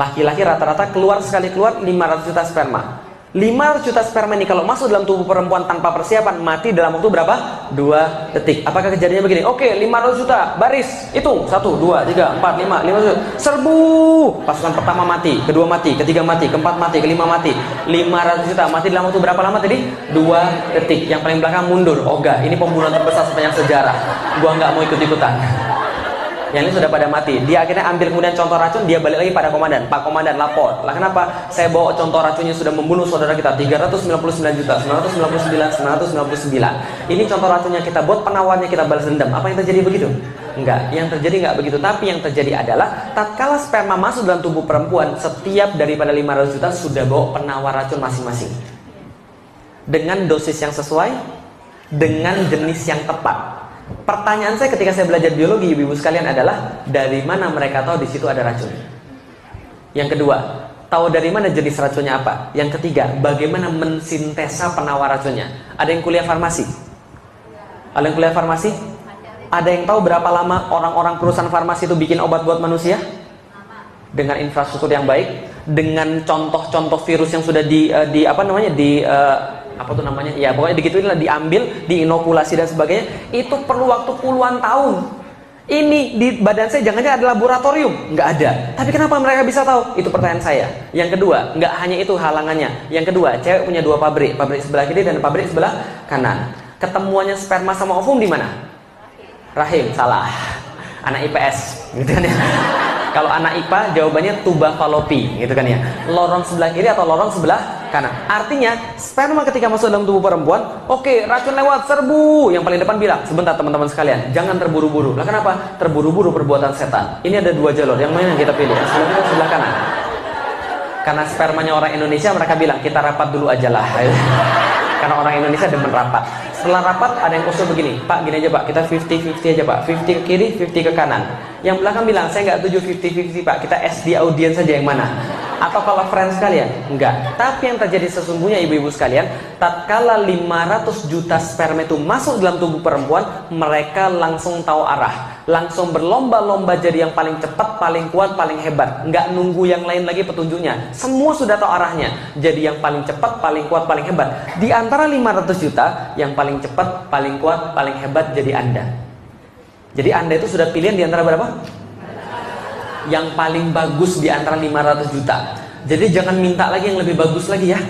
Laki-laki rata-rata keluar sekali keluar 500 juta sperma. 500 juta sperma ini kalau masuk dalam tubuh perempuan tanpa persiapan, mati dalam waktu berapa? 2 detik. Apakah kejadiannya begini? Oke, 500 juta, baris, hitung 1, 2, 3, 4, 5, 5 juta. Serbu, pasukan pertama mati, kedua mati, ketiga mati, keempat mati, kelima mati. 500 juta, mati dalam waktu berapa lama tadi? 2 detik. Yang paling belakang mundur. Oh enggak, ini pembunuhan terbesar sepanjang sejarah. Gua nggak mau ikut-ikutan. Yang ini sudah pada mati. Dia akhirnya ambil kemudian contoh racun, dia balik lagi pada komandan. Pak komandan lapor. Lah kenapa? Saya bawa contoh racunnya sudah membunuh saudara kita 399 juta 999. Ini contoh racunnya kita buat, penawarnya kita balas dendam. Apa yang terjadi begitu? Enggak. Yang terjadi enggak begitu. Tapi yang terjadi adalah tatkala sperma masuk dalam tubuh perempuan, setiap daripada 500 juta sudah bawa penawar racun masing-masing. Dengan dosis yang sesuai, dengan jenis yang tepat. Pertanyaan saya ketika saya belajar biologi, ibu-ibu sekalian adalah dari mana mereka tahu di situ ada racun? Yang kedua, tahu dari mana jenis racunnya apa? Yang ketiga, bagaimana mensintesa penawar racunnya? Ada yang kuliah farmasi? Ada yang kuliah farmasi? Ada yang tahu berapa lama orang-orang perusahaan farmasi itu bikin obat buat manusia? Dengan infrastruktur yang baik, dengan contoh-contoh virus yang sudah ya pokoknya digituin lah, diambil, diinokulasi dan sebagainya. Itu perlu waktu puluhan tahun. Ini di badan saya jangan-jangan ada laboratorium? Nggak ada. Tapi kenapa mereka bisa tahu? Itu pertanyaan saya. Yang kedua, nggak hanya itu halangannya. Yang kedua, cewek punya 2 pabrik, pabrik sebelah kiri dan pabrik sebelah kanan. Ketemuannya sperma sama ovum di mana? Rahim. Salah. Anak IPS, gitu kan ya. Kalau anak IPA jawabannya tuba falopi, gitu kan ya. Lorong sebelah kiri atau lorong sebelah kanan. Artinya sperma ketika masuk dalam tubuh perempuan, oke, racun lewat, serbu. Yang paling depan bilang, sebentar teman-teman sekalian, jangan terburu-buru. Lah kenapa? Terburu-buru perbuatan setan. Ini ada 2 jalur, yang mana yang kita pilih? Sebelah kiri atau sebelah kanan? Karena spermanya orang Indonesia, mereka bilang kita rapat dulu aja lah. Karena orang Indonesia demen rapat. Setelah rapat ada yang usul begini, Pak gini aja Pak, kita 50-50 aja Pak, 50 ke kiri, 50 ke kanan. Yang belakang bilang, saya nggak setuju 50-50 Pak, kita SD audience saja yang mana. Atau kalau friends kalian? Enggak. Tapi yang terjadi sesungguhnya ibu-ibu sekalian, tatkala 500 juta sperma itu masuk dalam tubuh perempuan, mereka langsung tahu arah, langsung berlomba-lomba jadi yang paling cepat, paling kuat, paling hebat. Enggak nunggu yang lain lagi petunjuknya. Semua sudah tahu arahnya. Jadi yang paling cepat, paling kuat, paling hebat. Di antara 500 juta, yang paling cepat, paling kuat, paling hebat jadi Anda. Jadi Anda itu sudah pilihan di antara berapa? Yang paling bagus di antara 500 juta. Jadi jangan minta lagi yang lebih bagus lagi ya.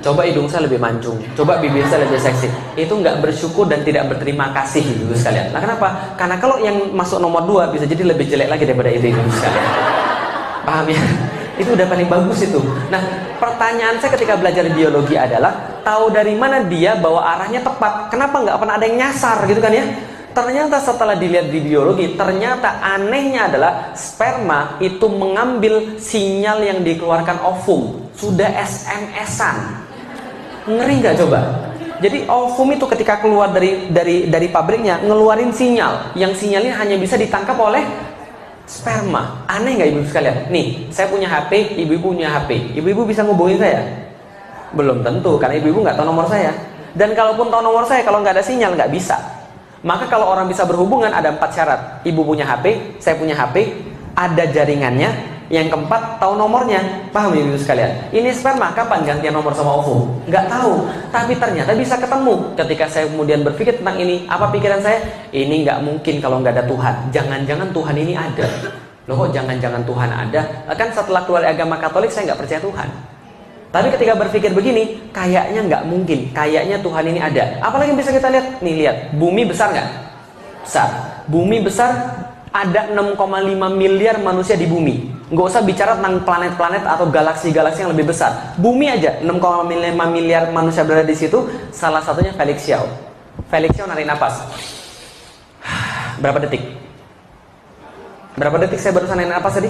Coba hidung saya lebih mancung, coba bibir saya lebih seksi. Itu nggak bersyukur dan tidak berterima kasih ibu sekalian. Nah kenapa? Karena kalau yang masuk nomor 2 bisa jadi lebih jelek lagi daripada itu ibu sekalian. Paham ya? Itu udah paling bagus itu. Nah pertanyaan saya ketika belajar biologi adalah, tahu dari mana dia bahwa arahnya tepat? Kenapa nggak pernah ada yang nyasar gitu kan ya? Ternyata setelah dilihat di biologi, ternyata anehnya adalah sperma itu mengambil sinyal yang dikeluarkan ovum. Sudah SMS-an. Ngeri nggak coba? Jadi ovum itu ketika keluar dari pabriknya ngeluarin sinyal, yang sinyalnya hanya bisa ditangkap oleh sperma. Aneh nggak ibu sekalian? Nih, saya punya HP, ibu-ibu punya HP. Ibu-ibu bisa ngubungin saya? Belum tentu, karena ibu-ibu nggak tahu nomor saya. Dan kalaupun tahu nomor saya, kalau nggak ada sinyal nggak bisa. Maka kalau orang bisa berhubungan ada 4 syarat. Ibu punya HP, saya punya HP, ada jaringannya. Yang keempat, tahu nomornya. Paham ya ibu sekalian? Ini sperma, kapan gantian nomor sama ovum? Nggak tahu, tapi ternyata bisa ketemu. Ketika saya kemudian berpikir tentang ini, apa pikiran saya? Ini nggak mungkin kalau nggak ada Tuhan. Jangan-jangan Tuhan ini ada. Loh kok jangan-jangan Tuhan ada? Kan setelah keluar agama Katolik saya nggak percaya Tuhan. Tapi ketika berpikir begini, kayaknya nggak mungkin, kayaknya Tuhan ini ada. Apalagi yang bisa kita lihat? Nih lihat, bumi besar nggak? Besar. Bumi besar, ada 6,5 miliar manusia di bumi. Nggak usah bicara tentang planet-planet atau galaksi-galaksi yang lebih besar. Bumi aja, 6,5 miliar manusia berada di situ. Salah satunya Felix Xiao. Felix Xiao narik napas. Berapa detik? Berapa detik saya barusan narik napas tadi?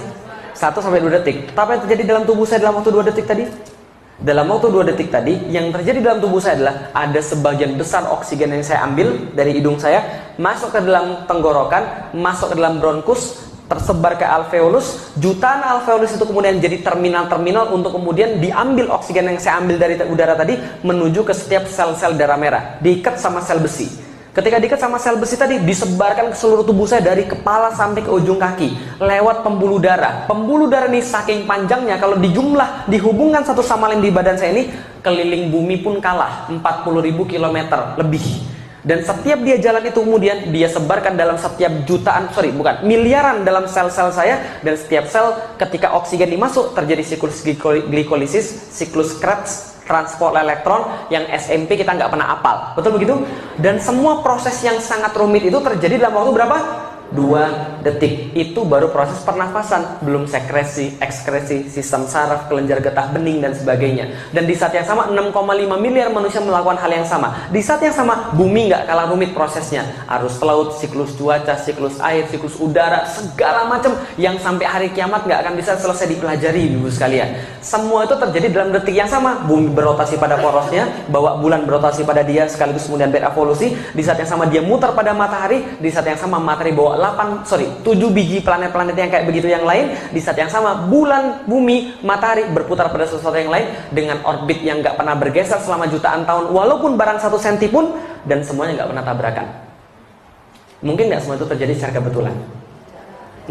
1-2 detik. Tapi yang terjadi dalam tubuh saya dalam waktu 2 detik tadi? Dalam waktu 2 detik tadi, yang terjadi dalam tubuh saya adalah ada sebagian besar oksigen yang saya ambil dari hidung saya, masuk ke dalam tenggorokan, masuk ke dalam bronkus, tersebar ke alveolus. Jutaan alveolus itu kemudian jadi terminal-terminal untuk kemudian diambil oksigen yang saya ambil dari udara tadi, menuju ke setiap sel-sel darah merah, diikat sama sel besi. Ketika diikat sama sel besi tadi, disebarkan ke seluruh tubuh saya dari kepala sampai ke ujung kaki, lewat pembuluh darah. Pembuluh darah ini saking panjangnya, kalau dijumlah, dihubungkan satu sama lain di badan saya ini, keliling bumi pun kalah, 40.000 km lebih. Dan setiap dia jalan itu kemudian dia sebarkan dalam setiap miliaran dalam sel-sel saya. Dan setiap sel ketika oksigen dimasuk, terjadi siklus glikolisis, siklus Krebs, transport elektron yang SMP kita nggak pernah apal. Betul begitu? Dan semua proses yang sangat rumit itu terjadi dalam waktu berapa? 2 detik. Itu baru proses pernafasan, belum sekresi, ekskresi, sistem saraf, kelenjar getah bening dan sebagainya. Dan di saat yang sama 6,5 miliar manusia melakukan hal yang sama. Di saat yang sama bumi nggak kalah rumit prosesnya. Arus laut, siklus cuaca, siklus air, siklus udara, segala macam yang sampai hari kiamat nggak akan bisa selesai dipelajari ibu sekalian. Semua itu terjadi dalam detik yang sama. Bumi berotasi pada porosnya, bawa bulan berotasi pada dia, sekaligus kemudian berevolusi. Di saat yang sama dia muter pada matahari. Di saat yang sama matahari bawa 7 biji planet-planet yang kayak begitu yang lain. Di saat yang sama bulan, bumi, matahari berputar pada sesuatu yang lain dengan orbit yang nggak pernah bergeser selama jutaan tahun, walaupun barang 1 senti pun, dan semuanya nggak pernah tabrakan. Mungkin nggak semua itu terjadi secara kebetulan?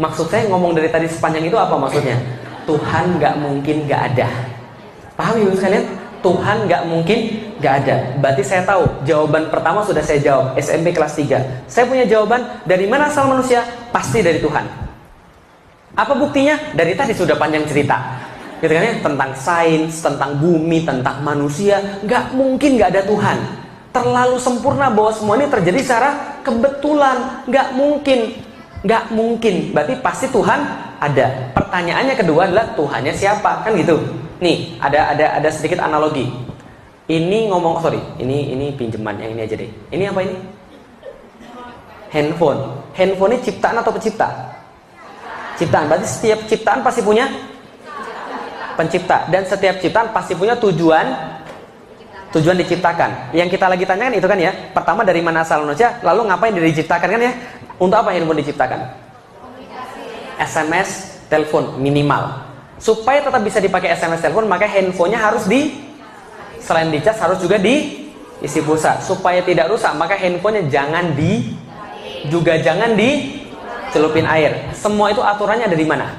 Maksud saya ngomong dari tadi sepanjang itu apa maksudnya? Tuhan nggak mungkin nggak ada. Paham ibu sekalian? Tuhan nggak mungkin nggak ada. Berarti saya tahu jawaban pertama sudah saya jawab SMP kelas 3. Saya punya jawaban, dari mana asal manusia? Pasti dari Tuhan. Apa buktinya? Dari tadi sudah panjang cerita, gitu kan ya, tentang sains, tentang bumi, tentang manusia. Nggak mungkin nggak ada Tuhan. Terlalu sempurna bahwa semua ini terjadi secara kebetulan. Nggak mungkin. Berarti pasti Tuhan ada. Pertanyaannya kedua adalah Tuhannya siapa? Kan gitu. Nih, ada sedikit analogi. Ini ini pinjaman, yang ini aja deh. Ini apa ini? Handphone. Handphone ini ciptaan atau pencipta? Ciptaan. Berarti setiap ciptaan pasti punya pencipta. Dan setiap ciptaan pasti punya tujuan diciptakan. Yang kita lagi tanyakan itu kan ya, pertama dari mana asal manusia, lalu ngapain diciptakan kan ya? Untuk apa handphone diciptakan? SMS, telepon minimal. Supaya tetap bisa dipakai SMS telepon, maka handphonenya harus selain dicas harus juga diisi pulsa. Supaya tidak rusak, maka handphonenya jangan dicelupin air. Semua itu aturannya ada di mana?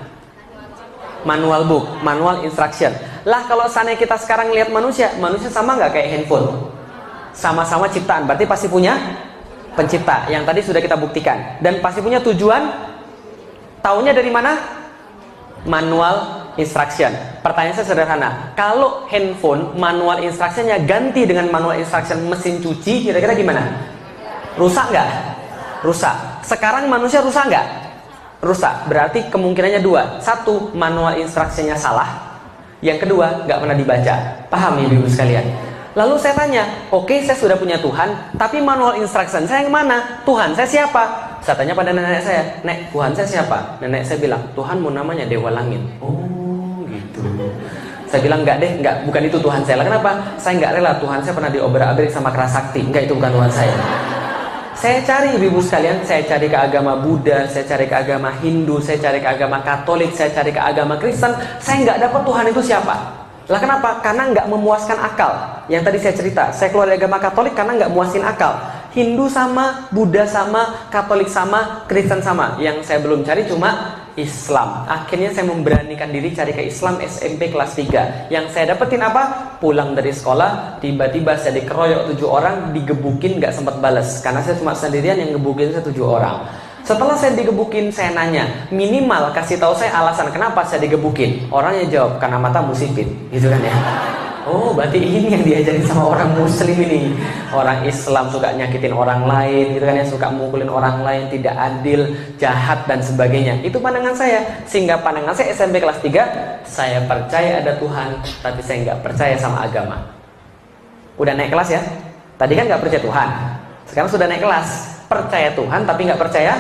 Manual book, manual instruction. Lah kalau seandainya kita sekarang lihat manusia sama nggak kayak handphone? Sama-sama ciptaan, berarti pasti punya pencipta. Yang tadi sudah kita buktikan. Dan pasti punya tujuan. Taunya dari mana? Manual instruction. Pertanyaan saya sederhana. Kalau handphone manual instructionnya ganti dengan manual instruction mesin cuci, kira-kira gimana? Rusak nggak? Rusak. Sekarang manusia rusak nggak? Rusak. Berarti kemungkinannya dua. Satu, manual instructionnya salah. Yang kedua, nggak pernah dibaca. Paham ya ibu sekalian? Lalu saya tanya, oke, saya sudah punya Tuhan, tapi manual instruction saya yang mana? Tuhan saya siapa? Saya tanya pada nenek saya, Nek, Tuhan saya siapa? Nenek saya bilang, Tuhanmu namanya Dewa Langit. Oh gitu. Saya bilang, enggak, bukan itu Tuhan saya. Lah kenapa? Saya nggak rela Tuhan saya pernah diobrak-abrik sama Kerasakti. Enggak, itu bukan Tuhan saya. Saya cari ibu sekalian, saya cari ke agama Buddha, saya cari ke agama Hindu, saya cari ke agama Katolik, saya cari ke agama Kristen. Saya nggak dapat Tuhan itu siapa. Lah kenapa? Karena nggak memuaskan akal. Yang tadi saya cerita, saya keluar dari agama Katolik karena nggak muasin akal. Hindu sama, Buddha sama, Katolik sama, Kristen sama. Yang saya belum cari cuma Islam. Akhirnya saya memberanikan diri cari ke Islam SMP kelas 3. Yang saya dapetin apa? Pulang dari sekolah, tiba-tiba saya dikeroyok 7 orang, digebukin, nggak sempat balas. Karena saya cuma sendirian, yang gebukin saya 7 orang. Setelah saya digebukin, saya nanya, minimal kasih tahu saya alasan kenapa saya digebukin. Orangnya jawab, karena matamu sipit, gitu kan ya. Oh, berarti ini yang diajarin sama orang muslim ini. Orang Islam suka nyakitin orang lain, gitu kan ya, suka mukulin orang lain, tidak adil, jahat dan sebagainya. Itu pandangan saya. Sehingga pandangan saya SMP kelas 3, saya percaya ada Tuhan, tapi saya nggak percaya sama agama. Udah naik kelas ya. Tadi kan nggak percaya Tuhan. Sekarang sudah naik kelas. Percaya Tuhan tapi nggak percaya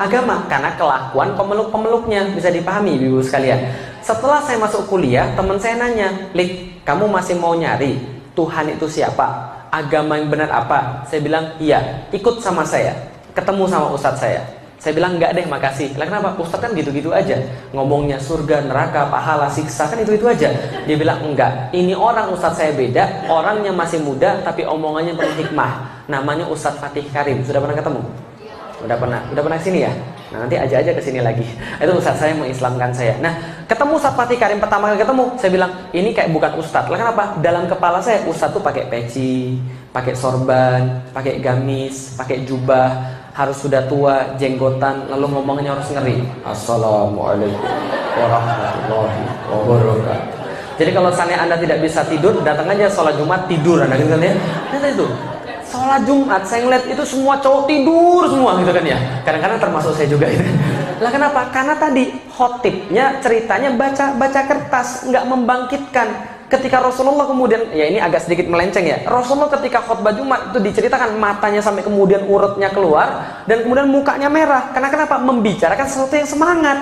agama, karena kelakuan pemeluk-pemeluknya. Bisa dipahami ibu sekalian. Setelah saya masuk kuliah, teman saya nanya, Lik, kamu masih mau nyari Tuhan itu siapa? Agama yang benar apa? Saya bilang, iya, ikut sama saya. Ketemu sama ustadz saya. Saya bilang, enggak deh, makasih. Lah kenapa? Ustadz kan gitu-gitu aja. Ngomongnya surga, neraka, pahala, siksa, kan itu-itu aja. Dia bilang, enggak. Ini orang ustadz saya beda. Orangnya masih muda, tapi omongannya penuh hikmah. Namanya Ustadz Fatih Karim. Sudah pernah ketemu? Udah pernah kesini ya? Nah, nanti aja kesini lagi. Itu ustadz saya mengislamkan saya. Nah, ketemu Ustadz Fatih Karim pertama kali ketemu, saya bilang, ini kayak bukan ustadz. Lah kenapa? Dalam kepala saya, ustadz tuh pakai peci, pakai sorban, pakai gamis, pakai jubah, harus sudah tua, jenggotan, lalu ngomongnya harus ngeri. Assalamualaikum warahmatullahi wabarakatuh. Jadi kalau seandainya Anda tidak bisa tidur, datang aja sholat Jumat, tidur Anda gitu kan ya. Nah, itu sholat Jumat, saya ngeliat itu semua cowok tidur semua gitu kan ya. Kadang-kadang termasuk saya juga gitu. Lah kenapa? Karena tadi khotibnya ceritanya baca kertas, nggak membangkitkan. Ketika Rasulullah kemudian, ya ini agak sedikit melenceng ya. Rasulullah ketika khutbah Jumat itu diceritakan matanya sampai kemudian urutnya keluar dan kemudian mukanya merah. Karena kenapa? Membicarakan sesuatu yang semangat.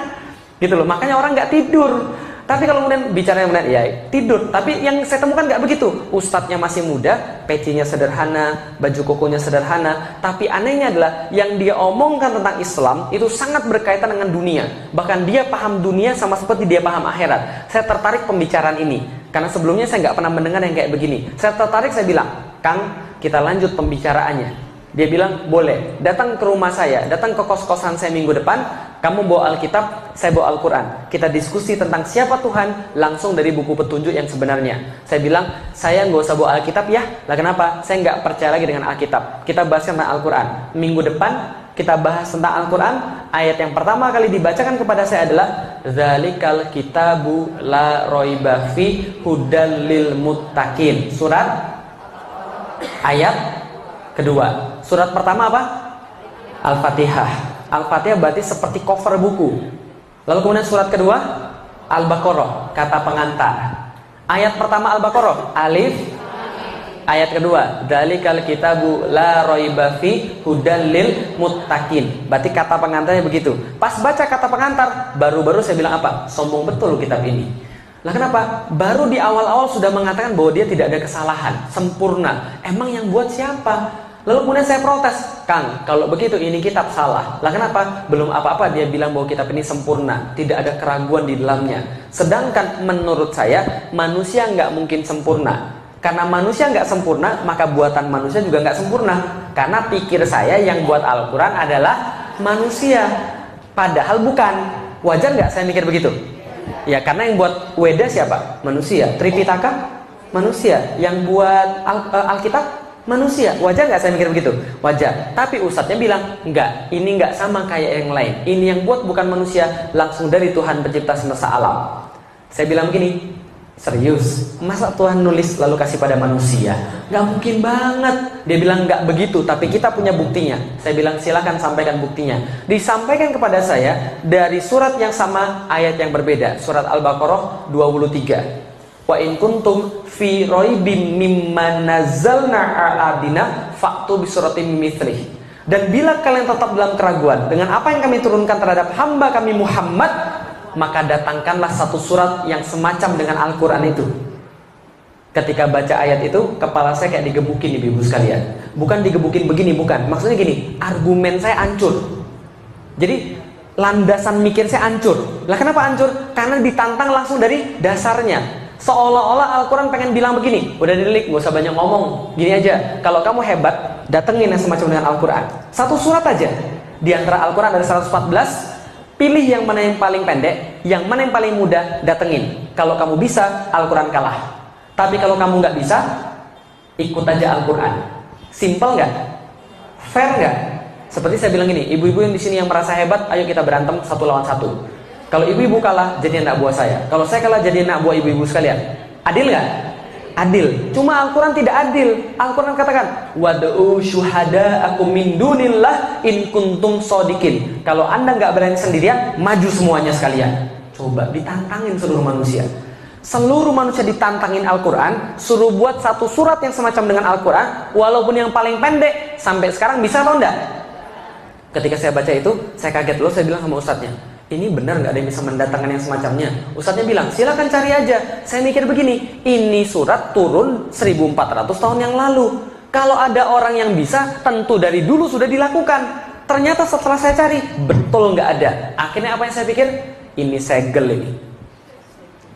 Gitu loh. Makanya orang nggak tidur. Tapi kalau kemudian bicara yang benar, ya tidur. Tapi yang saya temukan nggak begitu. Ustadznya masih muda, pecinya sederhana, baju kokonya sederhana. Tapi anehnya adalah yang dia omongkan tentang Islam itu sangat berkaitan dengan dunia. Bahkan dia paham dunia sama seperti dia paham akhirat. Saya tertarik pembicaraan ini karena sebelumnya saya nggak pernah mendengar yang kayak begini. Saya tertarik, saya bilang, Kang, kita lanjut pembicaraannya. Dia bilang, boleh, datang ke rumah saya, datang ke kos-kosan saya minggu depan, kamu bawa Alkitab, saya bawa Al-Quran. Kita diskusi tentang siapa Tuhan, langsung dari buku petunjuk yang sebenarnya. Saya bilang, saya nggak usah bawa Alkitab ya. Lah kenapa? Saya nggak percaya lagi dengan Alkitab. Kita bahas tentang Al-Quran. Minggu depan, kita bahas tentang Al-Quran. Ayat yang pertama kali dibacakan kepada saya adalah Dzalikal kitabu la raiba fi hudal lil muttaqin. Surat ayat kedua. Surat pertama apa? Al-Fatihah. Al-Fatihah berarti seperti cover buku. Lalu kemudian surat kedua Al-Baqarah, kata pengantar. Ayat pertama Al-Baqarah, alif. Ayat kedua, Dzalikal kitabu la raiba fi hudal lil muttaqin. Berarti kata pengantarnya begitu. Pas baca kata pengantar, baru-baru saya bilang apa? Sombong betul kitab ini. Lah kenapa? Baru di awal-awal sudah mengatakan bahwa dia tidak ada kesalahan, sempurna. Emang yang buat siapa? Lalu kemudian saya protes, Kang, kalau begitu ini kitab salah. Lah kenapa? Belum apa-apa dia bilang bahwa kitab ini sempurna, tidak ada keraguan di dalamnya. Sedangkan menurut saya manusia nggak mungkin sempurna. Karena manusia nggak sempurna, maka buatan manusia juga nggak sempurna. Karena pikir saya yang buat Al-Quran adalah manusia, padahal bukan. Wajar nggak saya mikir begitu? Ya karena yang buat Weda siapa? Manusia. Tripitaka? Manusia. Yang buat Alkitab? Manusia. Wajar nggak saya mikir begitu? Wajar. Tapi ustadznya bilang enggak, ini nggak sama kayak yang lain. Ini yang buat bukan manusia, langsung dari Tuhan pencipta semesta alam. Saya bilang begini, serius, masa Tuhan nulis lalu kasih pada manusia? Nggak mungkin banget. Dia bilang nggak begitu, tapi kita punya buktinya. Saya bilang silakan sampaikan buktinya. Disampaikan kepada saya dari surat yang sama, ayat yang berbeda. Surat Al-Baqarah 23. Wa in kuntum fi raibim mimma nazzalna ala abdina fa'tu bi suratin mimithlihi. Dan bila kalian tetap dalam keraguan dengan apa yang kami turunkan terhadap hamba kami Muhammad, maka datangkanlah satu surat yang semacam dengan Al-Quran itu. Ketika baca ayat itu, kepala saya kayak digebukin ibu-ibu sekalian. Bukan digebukin begini, bukan. Maksudnya gini, argumen saya hancur. Jadi landasan mikir saya hancur. Lah kenapa hancur? Karena ditantang langsung dari dasarnya. Seolah-olah Al-Quran pengen bilang begini, udah didelik, gak usah banyak ngomong. Gini aja, kalau kamu hebat, datengin yang semacam dengan Al-Quran. Satu surat aja. Di antara Al-Quran ada 114, pilih yang mana yang paling pendek, yang mana yang paling mudah, datengin. Kalau kamu bisa, Al-Quran kalah. Tapi kalau kamu nggak bisa, ikut aja Al-Quran. Simple nggak? Fair nggak? Seperti saya bilang gini, ibu-ibu yang di sini yang merasa hebat, ayo kita berantem 1 lawan 1. Kalau ibu-ibu kalah, jadi anak buah saya. Kalau saya kalah, jadi anak buah ibu-ibu sekalian. Adil nggak? Adil. Cuma Al-Quran tidak adil. Al-Quran katakan, wad'u syuhada'akum min dunillah in kuntum shodiqin. Kalau anda nggak berani sendirian, maju semuanya sekalian. Coba ditantangin seluruh manusia. Seluruh manusia ditantangin Al-Quran, suruh buat satu surat yang semacam dengan Al-Quran, walaupun yang paling pendek. Sampai sekarang bisa atau enggak? Ketika saya baca itu, saya kaget loh. Saya bilang sama ustadznya, ini benar nggak ada yang bisa mendatangkan yang semacamnya? Ustadznya bilang, silakan cari aja. Saya mikir begini, ini surat turun 1400 tahun yang lalu. Kalau ada orang yang bisa, tentu dari dulu sudah dilakukan. Ternyata setelah saya cari, betul nggak ada. Akhirnya apa yang saya pikir? Ini segel ini.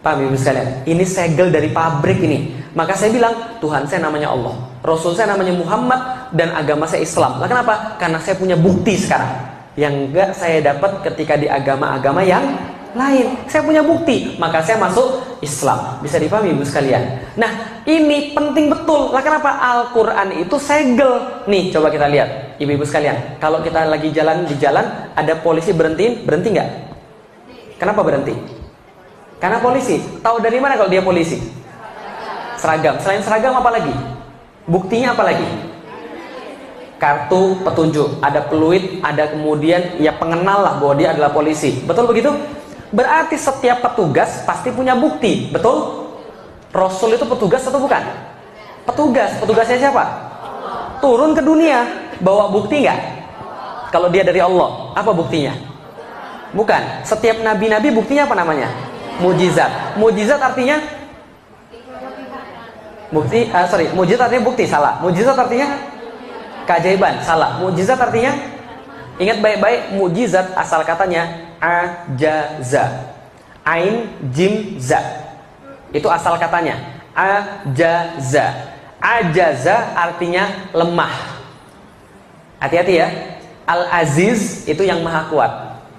Paham ibu sekalian? Ini segel dari pabrik ini. Maka saya bilang, Tuhan saya namanya Allah, Rasul saya namanya Muhammad, dan agama saya Islam. Lah kenapa? Karena saya punya bukti sekarang yang enggak saya dapat ketika di agama-agama yang lain. Saya punya bukti, maka saya masuk Islam. Bisa dipahami ibu sekalian? Nah, ini penting betul. Lah kenapa? Al-Quran itu segel. Nih, coba kita lihat ibu-ibu sekalian. Kalau kita lagi jalan di jalan, ada polisi berhentiin, berhenti nggak? Kenapa berhenti? Karena polisi. Tahu dari mana kalau dia polisi? Seragam. Selain seragam apa lagi? Buktinya apa lagi? Kartu petunjuk, ada peluit, ada kemudian ya pengenal lah bahwa dia adalah polisi. Betul begitu? Berarti setiap petugas pasti punya bukti. Betul? Rasul itu petugas atau bukan? Petugas. Petugasnya siapa? Turun ke dunia, bawa bukti nggak? Kalau dia dari Allah, apa buktinya? Bukan. Setiap nabi-nabi buktinya apa namanya? Mujizat. Mujizat artinya bukti. Mujizat artinya bukti. Salah. Mujizat artinya keajaiban. Salah. Mujizat artinya, ingat baik-baik, mujizat asal katanya ajaza. Ain jim za. Itu asal katanya. Ajaza. Ajaza artinya lemah. Hati-hati ya. Al-Aziz itu yang maha kuat,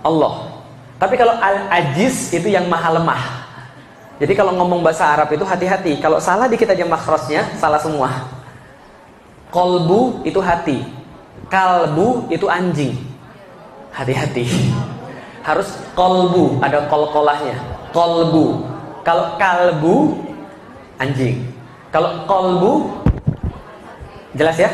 Allah. Tapi kalau Al-Ajiz itu yang maha lemah. Jadi kalau ngomong bahasa Arab itu hati-hati. Kalau salah dikit aja makhrajnya, salah semua. Kolbu itu hati, kalbu itu anjing. Hati-hati. Harus kolbu, ada kol-kolahnya. Kolbu. Kalau kalbu, anjing. Kalau kolbu, jelas ya?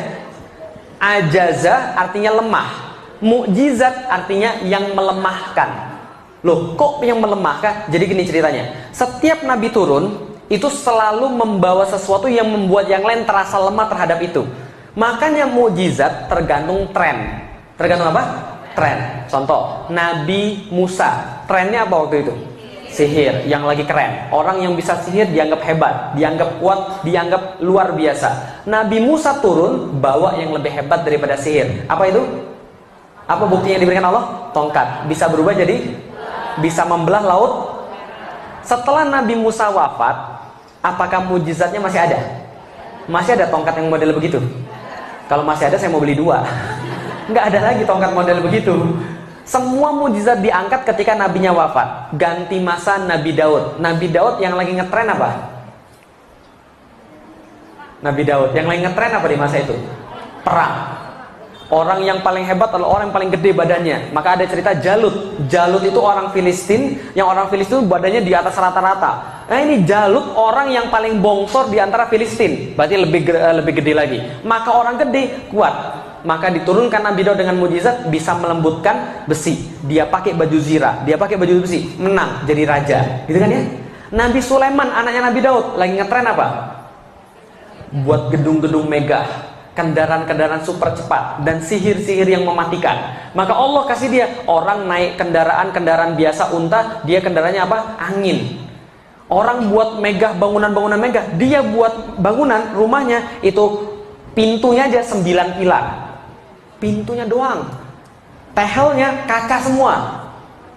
Ajaza artinya lemah. Mukjizat artinya yang melemahkan. Loh, kok yang melemahkan? Jadi gini ceritanya. Setiap nabi turun, itu selalu membawa sesuatu yang membuat yang lain terasa lemah terhadap itu. Makanya mukjizat tergantung tren. Tergantung apa? Tren. Contoh, Nabi Musa. Trennya apa waktu itu? Sihir yang lagi keren. Orang yang bisa sihir dianggap hebat, dianggap kuat, dianggap luar biasa. Nabi Musa turun bawa yang lebih hebat daripada sihir. Apa itu? Apa buktinya diberikan Allah? Tongkat. Bisa berubah jadi bisa membelah laut. Setelah Nabi Musa wafat, apakah mujizatnya masih ada? Masih ada tongkat yang model begitu? Kalau masih ada, saya mau beli 2. Nggak ada lagi tongkat model begitu. Semua mujizat diangkat ketika nabinya wafat. Ganti masa Nabi Daud. Nabi Daud yang lagi ngetren apa? Nabi Daud yang lagi ngetren apa di masa itu? Perang. Orang yang paling hebat adalah orang yang paling gede badannya. Maka ada cerita Jalut. Jalut itu orang Filistin, yang orang Filistin badannya di atas rata-rata. Nah ini Jalut orang yang paling bongsor di antara Filistin. Berarti lebih gede lagi. Maka orang gede kuat. Maka diturunkan Nabi Daud dengan mujizat bisa melembutkan besi. Dia pakai baju zirah, dia pakai baju besi, menang jadi raja. Gitu kan ya? Nabi Sulaiman anaknya Nabi Daud lagi ngetren apa? Buat gedung-gedung megah, kendaraan-kendaraan super cepat dan sihir-sihir yang mematikan. Maka Allah kasih dia orang naik kendaraan biasa unta, dia kendaraannya apa? Angin. Orang buat megah bangunan-bangunan megah, dia buat bangunan rumahnya itu pintunya aja 9 pilar. Pintunya doang, tehelnya kaca semua,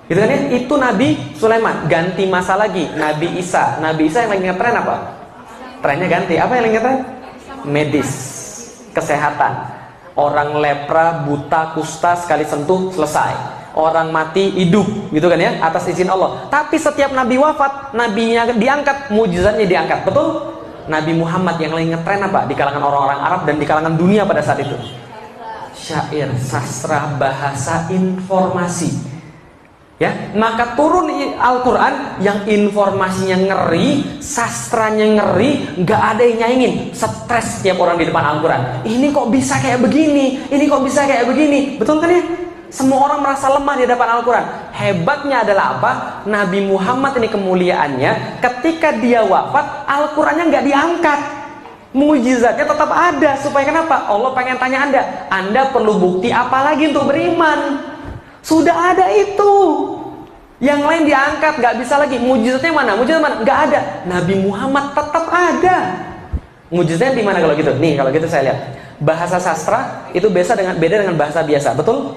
gitu kan ya? Itu Nabi Sulaiman. Ganti masa lagi, Nabi Isa. Nabi Isa yang lagi ngetren apa? Trennya ganti. Apa yang lagi ngetren? Medis, kesehatan. Orang lepra, buta, kusta sekali sentuh selesai. Orang mati hidup, gitu kan ya? Atas izin Allah. Tapi setiap Nabi wafat, nabinya diangkat, mujizatnya diangkat. Betul? Nabi Muhammad yang lagi ngetren apa? Di kalangan orang-orang Arab dan di kalangan dunia pada saat itu. Syair, sastra, bahasa, informasi. Ya, maka turun Al-Quran yang informasinya ngeri, sastranya ngeri, nggak ada yang nyaingin. Stres setiap orang di depan Al-Quran. Ini kok bisa kayak begini? Ini kok bisa kayak begini? Betul kan ya? Semua orang merasa lemah di hadapan Al-Quran. Hebatnya adalah apa? Nabi Muhammad ini kemuliaannya, ketika dia wafat, Al-Qurannya nggak diangkat. Mujizatnya tetap ada. Supaya kenapa? Allah pengen tanya Anda perlu bukti apa lagi untuk beriman? Sudah ada itu. Yang lain diangkat, nggak bisa lagi. Mujizatnya mana? Mujizatnya mana? Nggak ada. Nabi Muhammad tetap ada. Mujizatnya di mana kalau gitu? Nih, kalau gitu saya lihat. Bahasa sastra itu beda dengan bahasa biasa. Betul?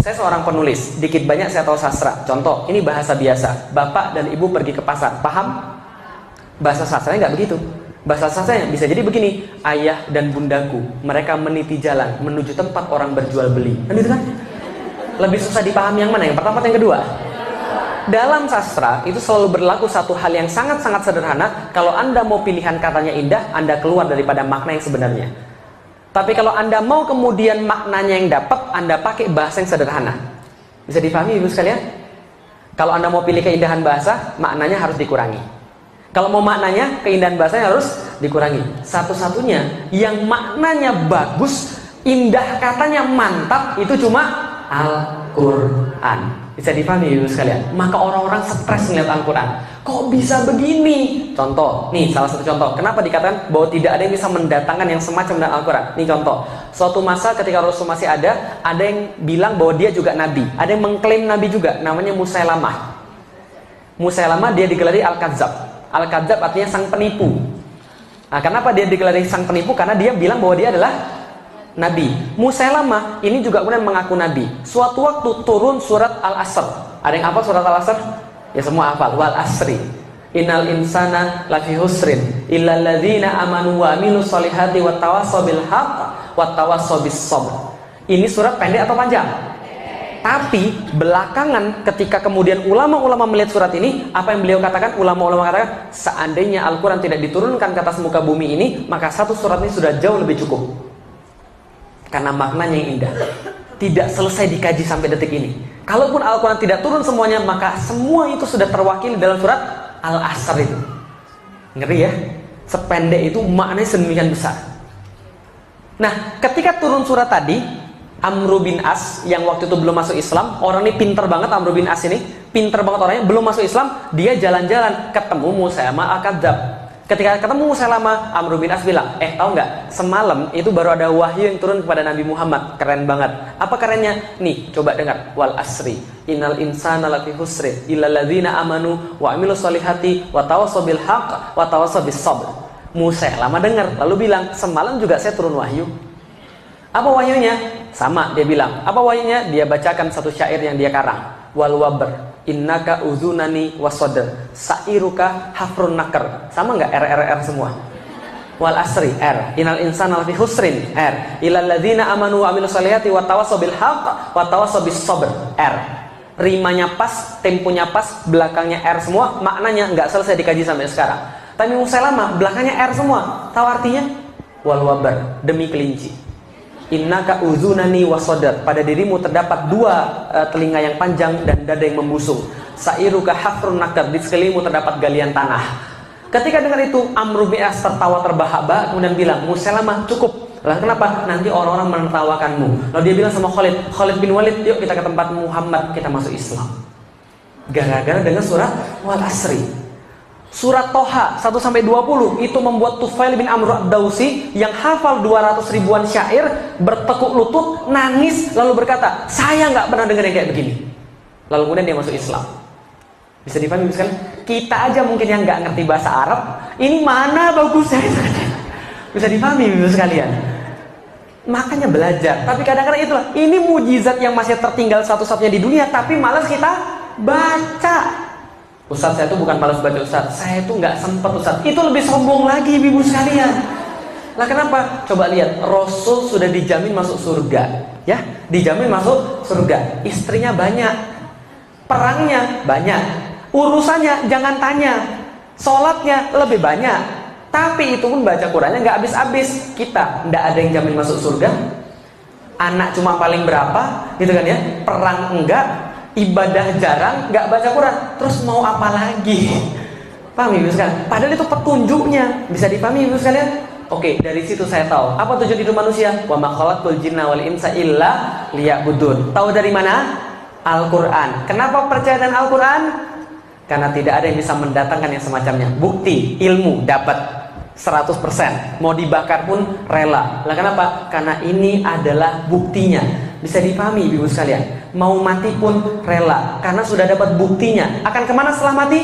Saya seorang penulis, dikit banyak saya tahu sastra. Contoh, ini bahasa biasa. Bapak dan ibu pergi ke pasar, paham? Bahasa sastranya nggak begitu. Bahasa sastranya bisa jadi begini: ayah dan bundaku, mereka meniti jalan menuju tempat orang berjual beli. Kan itu kan? Lebih susah dipahami yang mana? Yang pertama atau yang kedua? Dalam sastra itu selalu berlaku satu hal yang sangat-sangat sederhana. Kalau Anda mau pilihan katanya indah, Anda keluar daripada makna yang sebenarnya. Tapi kalau Anda mau kemudian maknanya yang dapat, Anda pakai bahasa yang sederhana. Bisa dipahami ibu sekalian? Kalau Anda mau pilih keindahan bahasa, maknanya harus dikurangi. Kalau mau maknanya, keindahan bahasanya harus dikurangi. Satu-satunya yang maknanya bagus, indah katanya mantap, itu cuma Al-Quran. Bisa dipahami ibu sekalian? Maka orang-orang stres melihat Al-Quran. Kok bisa begini? Contoh, nih salah satu contoh. Kenapa dikatakan bahwa tidak ada yang bisa mendatangkan yang semacam dengan Al-Quran? Nih contoh. Suatu masa ketika Rasul masih ada yang bilang bahwa dia juga nabi. Ada yang mengklaim nabi juga, namanya Musailamah. Musailamah dia digelari Al-Kadzab. Al-Kadzab artinya sang penipu. Nah, kenapa dia digelari sang penipu? Karena dia bilang bahwa dia adalah nabi. Musailamah ini juga kemudian mengaku nabi. Suatu waktu turun surat Al-Asr. Ada yang hafal surat Al-Asr? Ya semua hafal. Wal asri innal insana lafi husrin illal ladzina amanu wa amilus solihati wattawassaw bil haqq wattawassaw bis sabr. Ini surat pendek atau panjang? Tapi belakangan ketika kemudian ulama-ulama melihat surat ini, apa yang beliau katakan? Ulama-ulama katakan, seandainya Al-Quran tidak diturunkan ke atas muka bumi ini, maka satu surat ini sudah jauh lebih cukup. Karena maknanya yang indah. Tidak selesai dikaji sampai detik ini. Kalaupun Al-Quran tidak turun semuanya, maka semua itu sudah terwakili dalam surat Al-Asr itu. Ngeri ya? Sependek itu maknanya sedemikian besar. Nah, ketika turun surat tadi, Amr bin As yang waktu itu belum masuk Islam, orang ini pinter banget. Amr bin As ini pinter banget orangnya, belum masuk Islam. Dia jalan-jalan ketemu Musailamah Al-Kadzab. Ketika ketemu Musailamah, Amr bin As bilang, tahu nggak? Semalam itu baru ada wahyu yang turun kepada Nabi Muhammad. Keren banget. Apa kerennya? Nih, coba dengar. Wal asri, innal insana lafi husri, illal ladzina amanu wa amilus solihati wa tawassaw bil haqq wa tawassaw bis sabr. Musailamah dengar, lalu bilang, semalam juga saya turun wahyu. Apa wahyunya? Sama, dia bilang. Apa wahyunya? Dia bacakan satu syair yang dia karang. Wal wabr, innaka uzunani wasodr, sa'iruka hafrun nakar. Sama nggak R semua? Wal asri R, innal insana lafi husrin R, illal ladzina amanu wa amilus solihati wa tawassaw bil haqq wa tawassaw bis sabr R. Rimanya pas, temponya pas, belakangnya R semua, maknanya nggak selesai dikaji sampai sekarang. Tapi Musailamah belakangnya R semua. Tahu artinya? Wal wabar, demi kelinci. Innaka uzunani wasodar, pada dirimu terdapat dua telinga yang panjang dan dada yang membusung. Sa'iruka hafrun nakar, di sekelilingmu terdapat galian tanah. Ketika dengar itu, Amr bin As tertawa terbahak-bahak kemudian bilang, Musailamah cukup. Lah kenapa? Nanti orang-orang menertawakanmu. Lalu dia bilang sama Khalid bin Walid, yuk kita ke tempat Muhammad, kita masuk Islam. Gara-gara dengar surat Wal Asri. Surat Toha 1-20 itu membuat Tufail bin Amr ad-Dausi yang hafal 200 ribuan syair bertekuk lutut, nangis, lalu berkata, saya nggak pernah dengar yang kayak begini. Lalu kemudian dia masuk Islam. Bisa dipahami sekali? Kita aja mungkin yang nggak ngerti bahasa Arab, ini mana bagusnya? Bisa dipahami sekalian? Makanya belajar. Tapi kadang-kadang itulah, ini mujizat yang masih tertinggal satu-satunya di dunia, tapi malas kita baca. Ustaz, saya itu bukan malas baca Ustaz, saya itu nggak sempat Ustaz. Itu lebih sombong lagi ibu sekalian. Lah kenapa? Coba lihat, Rasul sudah dijamin masuk surga, ya, dijamin masuk surga. Istrinya banyak, perangnya banyak, urusannya jangan tanya, sholatnya lebih banyak. Tapi itu pun baca Qurannya nggak habis-habis. Kita nggak ada yang jamin masuk surga. Anak cuma paling berapa, gitu kan ya? Perang enggak. Ibadah jarang, nggak baca Quran, terus mau apa lagi? Paham ibu sekalian? Padahal itu petunjuknya, bisa dipahami ibu sekalian? Oke, dari situ saya tahu apa tujuan hidup manusia. Wa ma khalaqtul jinna wal insa illa liya'budun. Tahu dari mana? Al-Quran. Kenapa percaya dengan Al-Quran? Karena tidak ada yang bisa mendatangkan yang semacamnya. Bukti, ilmu dapat 100%, mau dibakar pun rela. Lah kenapa? Karena ini adalah buktinya. Bisa dipahami ibu sekalian? Mau mati pun rela karena sudah dapat buktinya. Akan kemana setelah mati?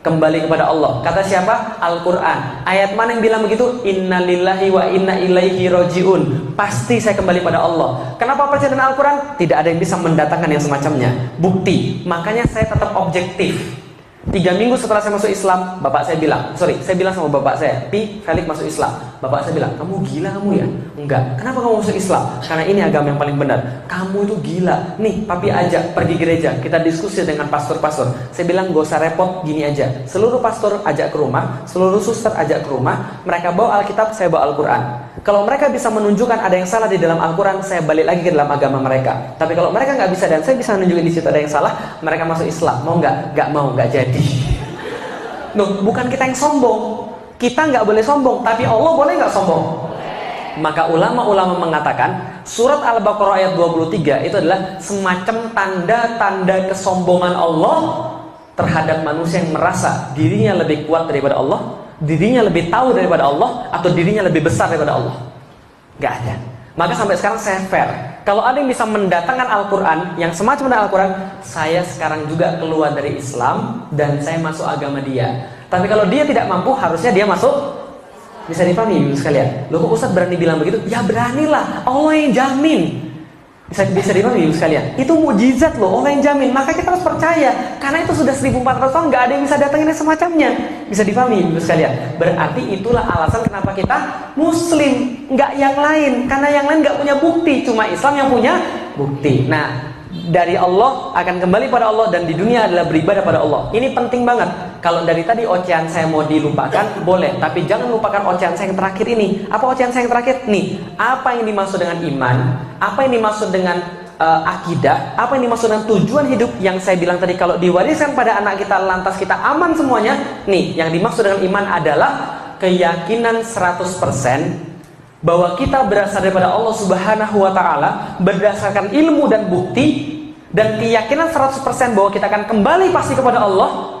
Kembali kepada Allah. Kata siapa? Al-Quran. Ayat mana yang bilang begitu? Innalillahi wa inna ilaihi roji'un. Pasti saya kembali pada Allah. Kenapa percaya dengan Al-Quran? Tidak ada yang bisa mendatangkan yang semacamnya. Bukti. Makanya saya tetap objektif. 3 minggu setelah saya masuk Islam, bapak saya bilang, saya bilang sama bapak saya, Pi, Felix masuk Islam. Bapak saya bilang, kamu gila kamu ya? Enggak. Kenapa kamu masuk Islam? Karena ini agama yang paling benar. Kamu itu gila. Nih, papi ajak pergi gereja, kita diskusi dengan pastor-pastor. Saya bilang, gak usah repot, gini aja. Seluruh pastor ajak ke rumah, seluruh suster ajak ke rumah. Mereka bawa Alkitab, saya bawa Al-Quran. Kalau mereka bisa menunjukkan ada yang salah di dalam Al-Quran, saya balik lagi ke dalam agama mereka. Tapi kalau mereka nggak bisa dan saya bisa menunjukkan di situ ada yang salah, mereka masuk Islam. Mau nggak? Nggak mau, nggak jadi. Nuh, bukan kita yang sombong. Kita nggak boleh sombong, tapi Allah boleh nggak sombong? Maka ulama-ulama mengatakan surat Al-Baqarah ayat 23 itu adalah semacam tanda-tanda kesombongan Allah terhadap manusia yang merasa dirinya lebih kuat daripada Allah, dirinya lebih tahu daripada Allah, atau dirinya lebih besar daripada Allah. Gak ada. Maka sampai sekarang saya fair. Kalau ada yang bisa mendatangkan Al-Quran yang semacam dengan Al-Quran, saya sekarang juga keluar dari Islam dan saya masuk agama dia. Tapi kalau dia tidak mampu, harusnya dia masuk. Bisa dipahami ibu sekalian? Loh kok Ustaz berani bilang begitu? Ya beranilah, Allah yang jamin. Bisa dipahami ibu sekalian? Itu mujizat loh, Allah yang jamin. Maka kita harus percaya. Karena itu sudah 1400 tahun gak ada yang bisa datangin semacamnya. Bisa dipahami ibu sekalian? Berarti itulah alasan kenapa kita Muslim, gak yang lain. Karena yang lain gak punya bukti, cuma Islam yang punya bukti. Nah, dari Allah akan kembali pada Allah, dan di dunia adalah beribadah pada Allah. Ini penting banget. Kalau dari tadi ocehan saya mau dilupakan, boleh. Tapi jangan lupakan ocehan saya yang terakhir ini. Apa ocehan saya yang terakhir? Nih, apa yang dimaksud dengan iman? Apa yang dimaksud dengan akidah? Apa yang dimaksud dengan tujuan hidup? Yang saya bilang tadi, kalau diwariskan pada anak kita, lantas kita aman semuanya. Nih, yang dimaksud dengan iman adalah keyakinan 100% bahwa kita berasal daripada Allah Subhanahu wa Ta'ala berdasarkan ilmu dan bukti, dan keyakinan 100% bahwa kita akan kembali pasti kepada Allah.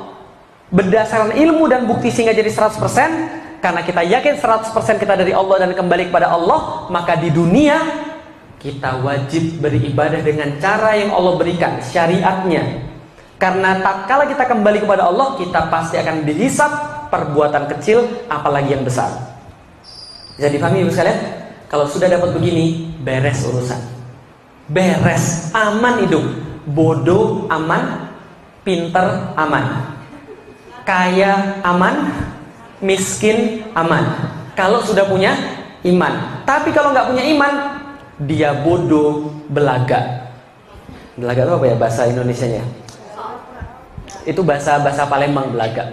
berdasarkan ilmu dan bukti sehingga jadi 100%. Karena kita yakin 100% kita dari Allah dan kembali kepada Allah, maka di dunia kita wajib beribadah dengan cara yang Allah berikan, syariatnya. Karena tatkala kita kembali kepada Allah, kita pasti akan dihisab perbuatan kecil apalagi yang besar. Bisa dipahami Ibu sekalian? Kalau sudah dapat begini, beres urusan. Beres, aman hidup. Bodoh aman, pinter aman, kaya aman, miskin aman. Kalau sudah punya iman. Tapi kalau nggak punya iman, dia bodoh, belaga. Belaga itu apa ya bahasa Indonesianya? Itu bahasa Palembang, belaga.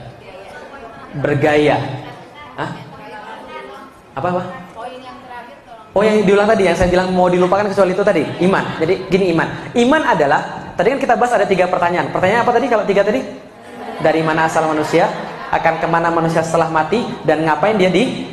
Bergaya. Hah? Apa? Oh, yang diulang tadi, yang saya bilang mau dilupakan kecuali itu tadi, iman. Jadi gini, iman adalah, tadi kan kita bahas ada 3 pertanyaan. Pertanyaan apa tadi kalau 3 tadi? Dari mana asal manusia, akan kemana manusia setelah mati, dan ngapain dia di?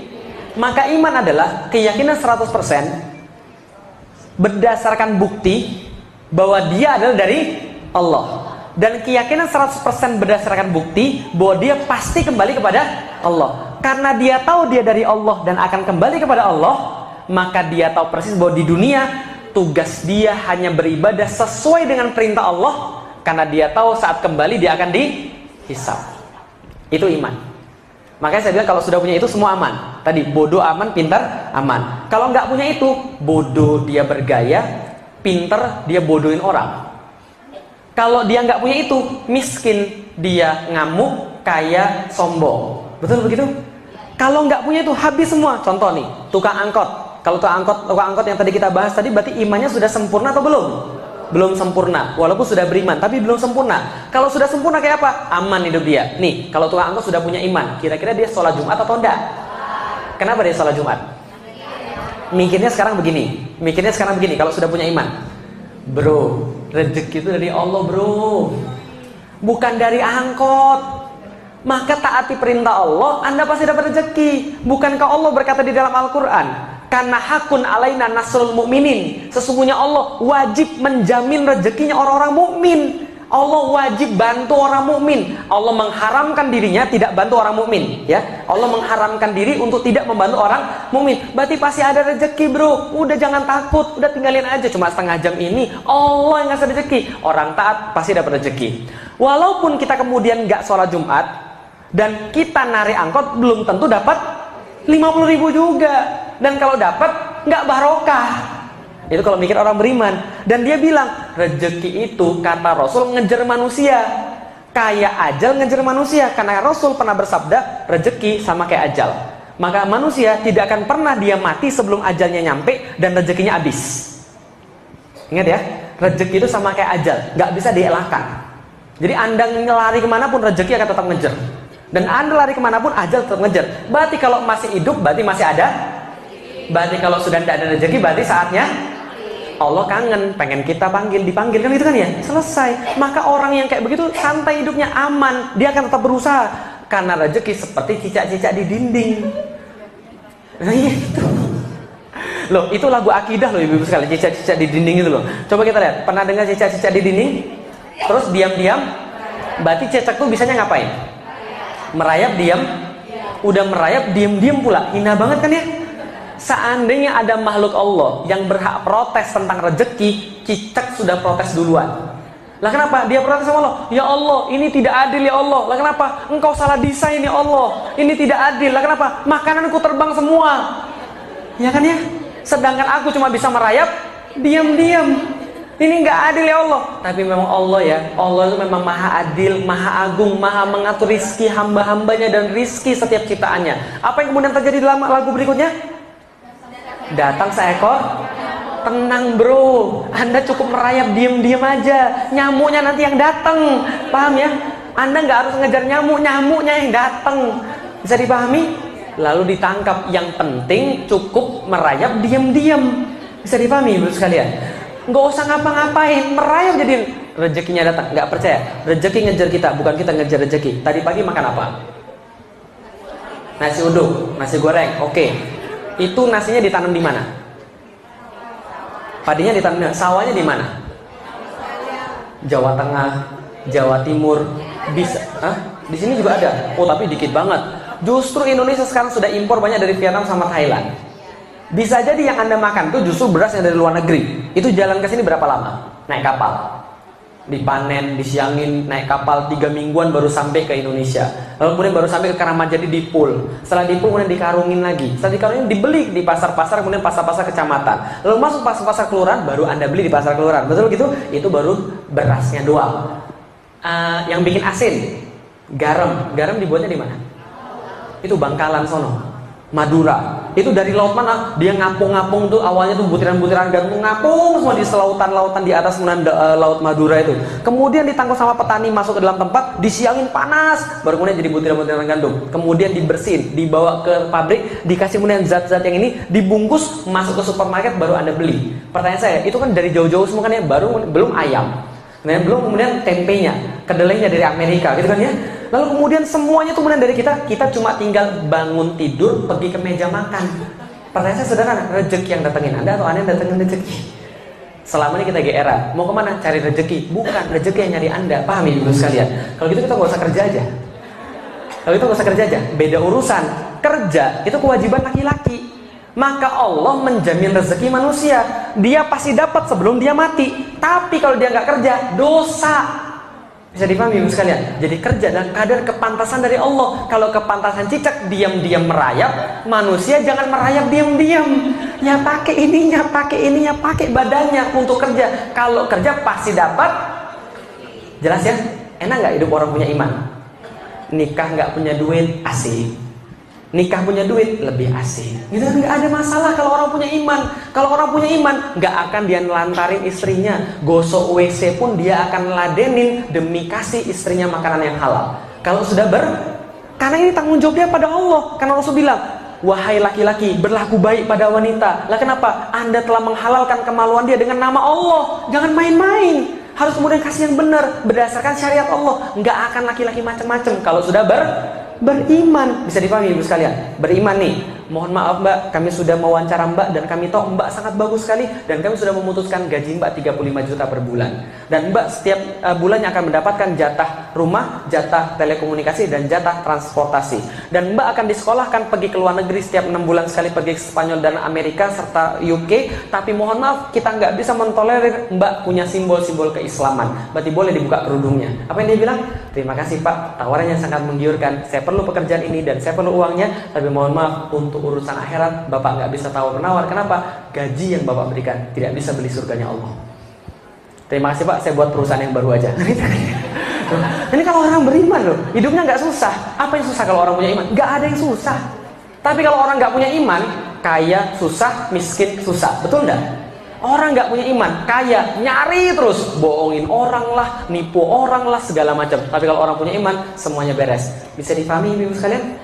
Maka iman adalah keyakinan 100% berdasarkan bukti bahwa dia adalah dari Allah. Dan keyakinan 100% berdasarkan bukti bahwa dia pasti kembali kepada Allah. Karena dia tahu dia dari Allah dan akan kembali kepada Allah, maka dia tahu persis bahwa di dunia tugas dia hanya beribadah sesuai dengan perintah Allah. Karena dia tahu saat kembali dia akan dihisab. Itu iman. Makanya saya bilang kalau sudah punya itu semua aman. Tadi bodoh aman, pintar aman. Kalau nggak punya itu, bodoh dia bergaya, pintar dia bodohin orang. Kalau dia nggak punya itu, miskin dia ngamuk, kaya sombong. Betul begitu? Kalau nggak punya itu habis semua. Contoh nih, tukang angkot. Kalau tukang angkot yang tadi kita bahas tadi, berarti imannya sudah sempurna atau belum? Belum sempurna. Walaupun sudah beriman, tapi belum sempurna. Kalau sudah sempurna kayak apa? Aman hidup dia. Nih, kalau tukang angkot sudah punya iman, kira-kira dia sholat Jumat atau enggak? Kenapa dia sholat Jumat? Mikirnya sekarang begini. Kalau sudah punya iman, bro, rezeki itu dari Allah, bro, bukan dari angkot. Maka taati perintah Allah, Anda pasti dapat rezeki. Bukankah Allah berkata di dalam Al-Quran, karena hakun alaina nasrul mu'minin, sesungguhnya Allah wajib menjamin rezekinya orang-orang mukmin. Allah wajib bantu orang mukmin. Allah mengharamkan dirinya tidak bantu orang mukmin, ya. Allah mengharamkan diri untuk tidak membantu orang mukmin. Berarti pasti ada rezeki, bro. Udah jangan takut, udah tinggalin aja cuma setengah jam ini. Allah yang ngasih rezeki. Orang taat pasti dapat rezeki. Walaupun kita kemudian nggak sholat Jumat dan kita narik angkot, belum tentu dapat 50.000 juga. Dan kalau dapat nggak barokah. Itu kalau mikir orang beriman. Dan dia bilang, rezeki itu kata Rasul ngejar manusia, kayak ajal ngejar manusia. Karena Rasul pernah bersabda, rezeki sama kayak ajal. Maka manusia tidak akan pernah dia mati sebelum ajalnya nyampe dan rezekinya habis. Ingat ya, rezeki itu sama kayak ajal, nggak bisa dielakkan. Jadi Anda ngelari kemanapun, rezeki akan tetap ngejar. Dan Anda lari kemanapun, ajal tetap ngejar. Berarti kalau masih hidup, berarti masih ada. Berarti kalau sudah tidak ada rezeki, berarti saatnya Allah kangen, pengen kita dipanggil kan, itu kan ya, selesai. Maka orang yang kayak begitu santai hidupnya, aman, dia akan tetap berusaha. Karena rezeki seperti cicak-cicak di dinding. Nah itu loh, itu lagu akidah loh ibu-ibu sekalian, cicak-cicak di dinding itu loh. Coba kita lihat, pernah dengar cicak-cicak di dinding? Terus diam-diam, berarti cicak tuh bisanya ngapain? Merayap diam. Udah merayap diam-diam pula, hina banget kan ya. Seandainya ada makhluk Allah yang berhak protes tentang rezeki, cicak sudah protes duluan. Lah kenapa? Dia protes sama Allah. Ya Allah, ini tidak adil ya Allah. Lah kenapa? Engkau salah desain ya Allah. Ini tidak adil. Lah kenapa? Makananku terbang semua. Ya kan ya? Sedangkan aku cuma bisa merayap diam-diam. Ini nggak adil ya Allah. Tapi memang Allah ya, Allah itu memang maha adil, maha agung, maha mengatur rizki hamba-hambanya dan rizki setiap ciptaannya. Apa yang kemudian terjadi dalam lagu berikutnya? Datang seekor. Tenang bro, Anda cukup merayap diam-diam aja, nyamuknya nanti yang datang. Paham ya? Anda nggak harus ngejar nyamuk, nyamuknya yang datang. Bisa dipahami? Lalu ditangkap. Yang penting cukup merayap diam-diam. Bisa dipahami ibu sekalian? Nggak usah ngapa-ngapain, merayap jadi rezekinya datang. Nggak percaya? Rezeki ngejar kita, bukan kita ngejar rezeki. Tadi pagi makan apa? Nasi uduk, nasi goreng. Oke. Itu nasinya ditanam di mana? Padinya ditanam di mana? Sawahnya di mana? Jawa Tengah, Jawa Timur, bisa? Hah? Di sini juga ada. Oh, tapi dikit banget. Justru Indonesia sekarang sudah impor banyak dari Vietnam sama Thailand. Bisa jadi yang Anda makan itu justru beras yang dari luar negeri. Itu jalan ke sini berapa lama? Naik kapal. Dipanen, disiangin, naik kapal 3 mingguan baru sampai ke Indonesia. Lalu kemudian baru sampai ke Keramat Jati di pool. Setelah di pool kemudian dikarungin lagi. Setelah dikarungin dibeli di pasar-pasar, kemudian pasar-pasar kecamatan. Lalu masuk pasar-pasar kelurahan, baru Anda beli di pasar kelurahan. Betul gitu? Itu baru berasnya doang. Yang bikin asin, garam. Garam dibuatnya di mana? Itu Bangkalan sono. Madura. Itu dari laut mana? Dia ngapung-ngapung tuh, awalnya tuh butiran-butiran garam ngapung semua di selautan-lautan di atas laut Madura itu. Kemudian ditangkap sama petani, masuk ke dalam tempat, disiangin panas, baru kemudian jadi butiran-butiran gandum. Kemudian dibersihin, dibawa ke pabrik, dikasih kemudian zat-zat yang ini, dibungkus, masuk ke supermarket, baru Anda beli. Pertanyaan saya, itu kan dari jauh-jauh semua kan ya, belum ayam. Nah, belum kemudian tempenya, kedelainya dari Amerika gitu kan ya. Lalu kemudian semuanya tuh kemudian dari kita cuma tinggal bangun tidur, pergi ke meja makan. Pertanyaan saya sederhana, rezeki yang datengin Anda atau Anda yang datengin rezeki? Selama ini kita GR, mau kemana? Cari rezeki. Bukan, rezeki yang nyari Anda. Paham ibu sekalian? Kalau gitu kita nggak usah kerja aja. Kalau itu nggak usah kerja aja. Beda urusan. Kerja itu kewajiban laki-laki. Maka Allah menjamin rezeki manusia. Dia pasti dapat sebelum dia mati. Tapi kalau dia nggak kerja, dosa. Bisa dipahami ibu sekalian? Jadi kerja dan kadar kepantasan dari Allah. Kalau kepantasan cicak diam-diam merayap, manusia jangan merayap diam-diam. Ya pakai ininya, pakai badannya untuk kerja. Kalau kerja pasti dapat. Jelas ya? Enak nggak hidup orang punya iman? Nikah nggak punya duit, asik. Nikah punya duit, lebih asik. Gitu kan, nggak ada masalah kalau orang punya iman. Kalau orang punya iman, nggak akan dia nelantarin istrinya. Gosok WC pun dia akan ladenin demi kasih istrinya makanan yang halal. Kalau sudah karena ini tanggung jawabnya pada Allah. Karena Rasul bilang, wahai laki-laki, berlaku baik pada wanita. Lah kenapa? Anda telah menghalalkan kemaluan dia dengan nama Allah. Jangan main-main. Harus kemudian kasih yang benar berdasarkan syariat Allah. Nggak akan laki-laki macam-macam kalau sudah beriman. Bisa dipahami ibu sekalian? Beriman nih. Mohon maaf Mbak, kami sudah mewawancara Mbak dan kami tahu Mbak sangat bagus sekali dan kami sudah memutuskan gaji Mbak 35 juta per bulan. Dan Mbak setiap bulannya akan mendapatkan jatah rumah, jatah telekomunikasi dan jatah transportasi. Dan Mbak akan disekolahkan pergi ke luar negeri setiap 6 bulan sekali, pergi ke Spanyol dan Amerika serta UK. Tapi mohon maaf, kita nggak bisa mentolerir Mbak punya simbol-simbol keislaman. Berarti boleh dibuka kerudungnya. Apa yang dia bilang? Terima kasih Pak, tawarannya sangat menggiurkan. Saya perlu pekerjaan ini dan saya perlu uangnya, tapi mohon maaf untuk urusan akhirat Bapak nggak bisa tawar menawar. Kenapa? Gaji yang Bapak berikan tidak bisa beli surganya Allah. Terima kasih Pak, saya buat perusahaan yang baru aja. Ini kalau orang beriman loh, hidupnya nggak susah. Apa yang susah kalau orang punya iman? Nggak ada yang susah. Tapi kalau orang nggak punya iman, kaya susah, miskin susah. Betul nggak? Orang nggak punya iman, kaya nyari terus, bohongin orang lah, nipu orang lah, segala macam. Tapi kalau orang punya iman, semuanya beres. Bisa dipahami ibu sekalian?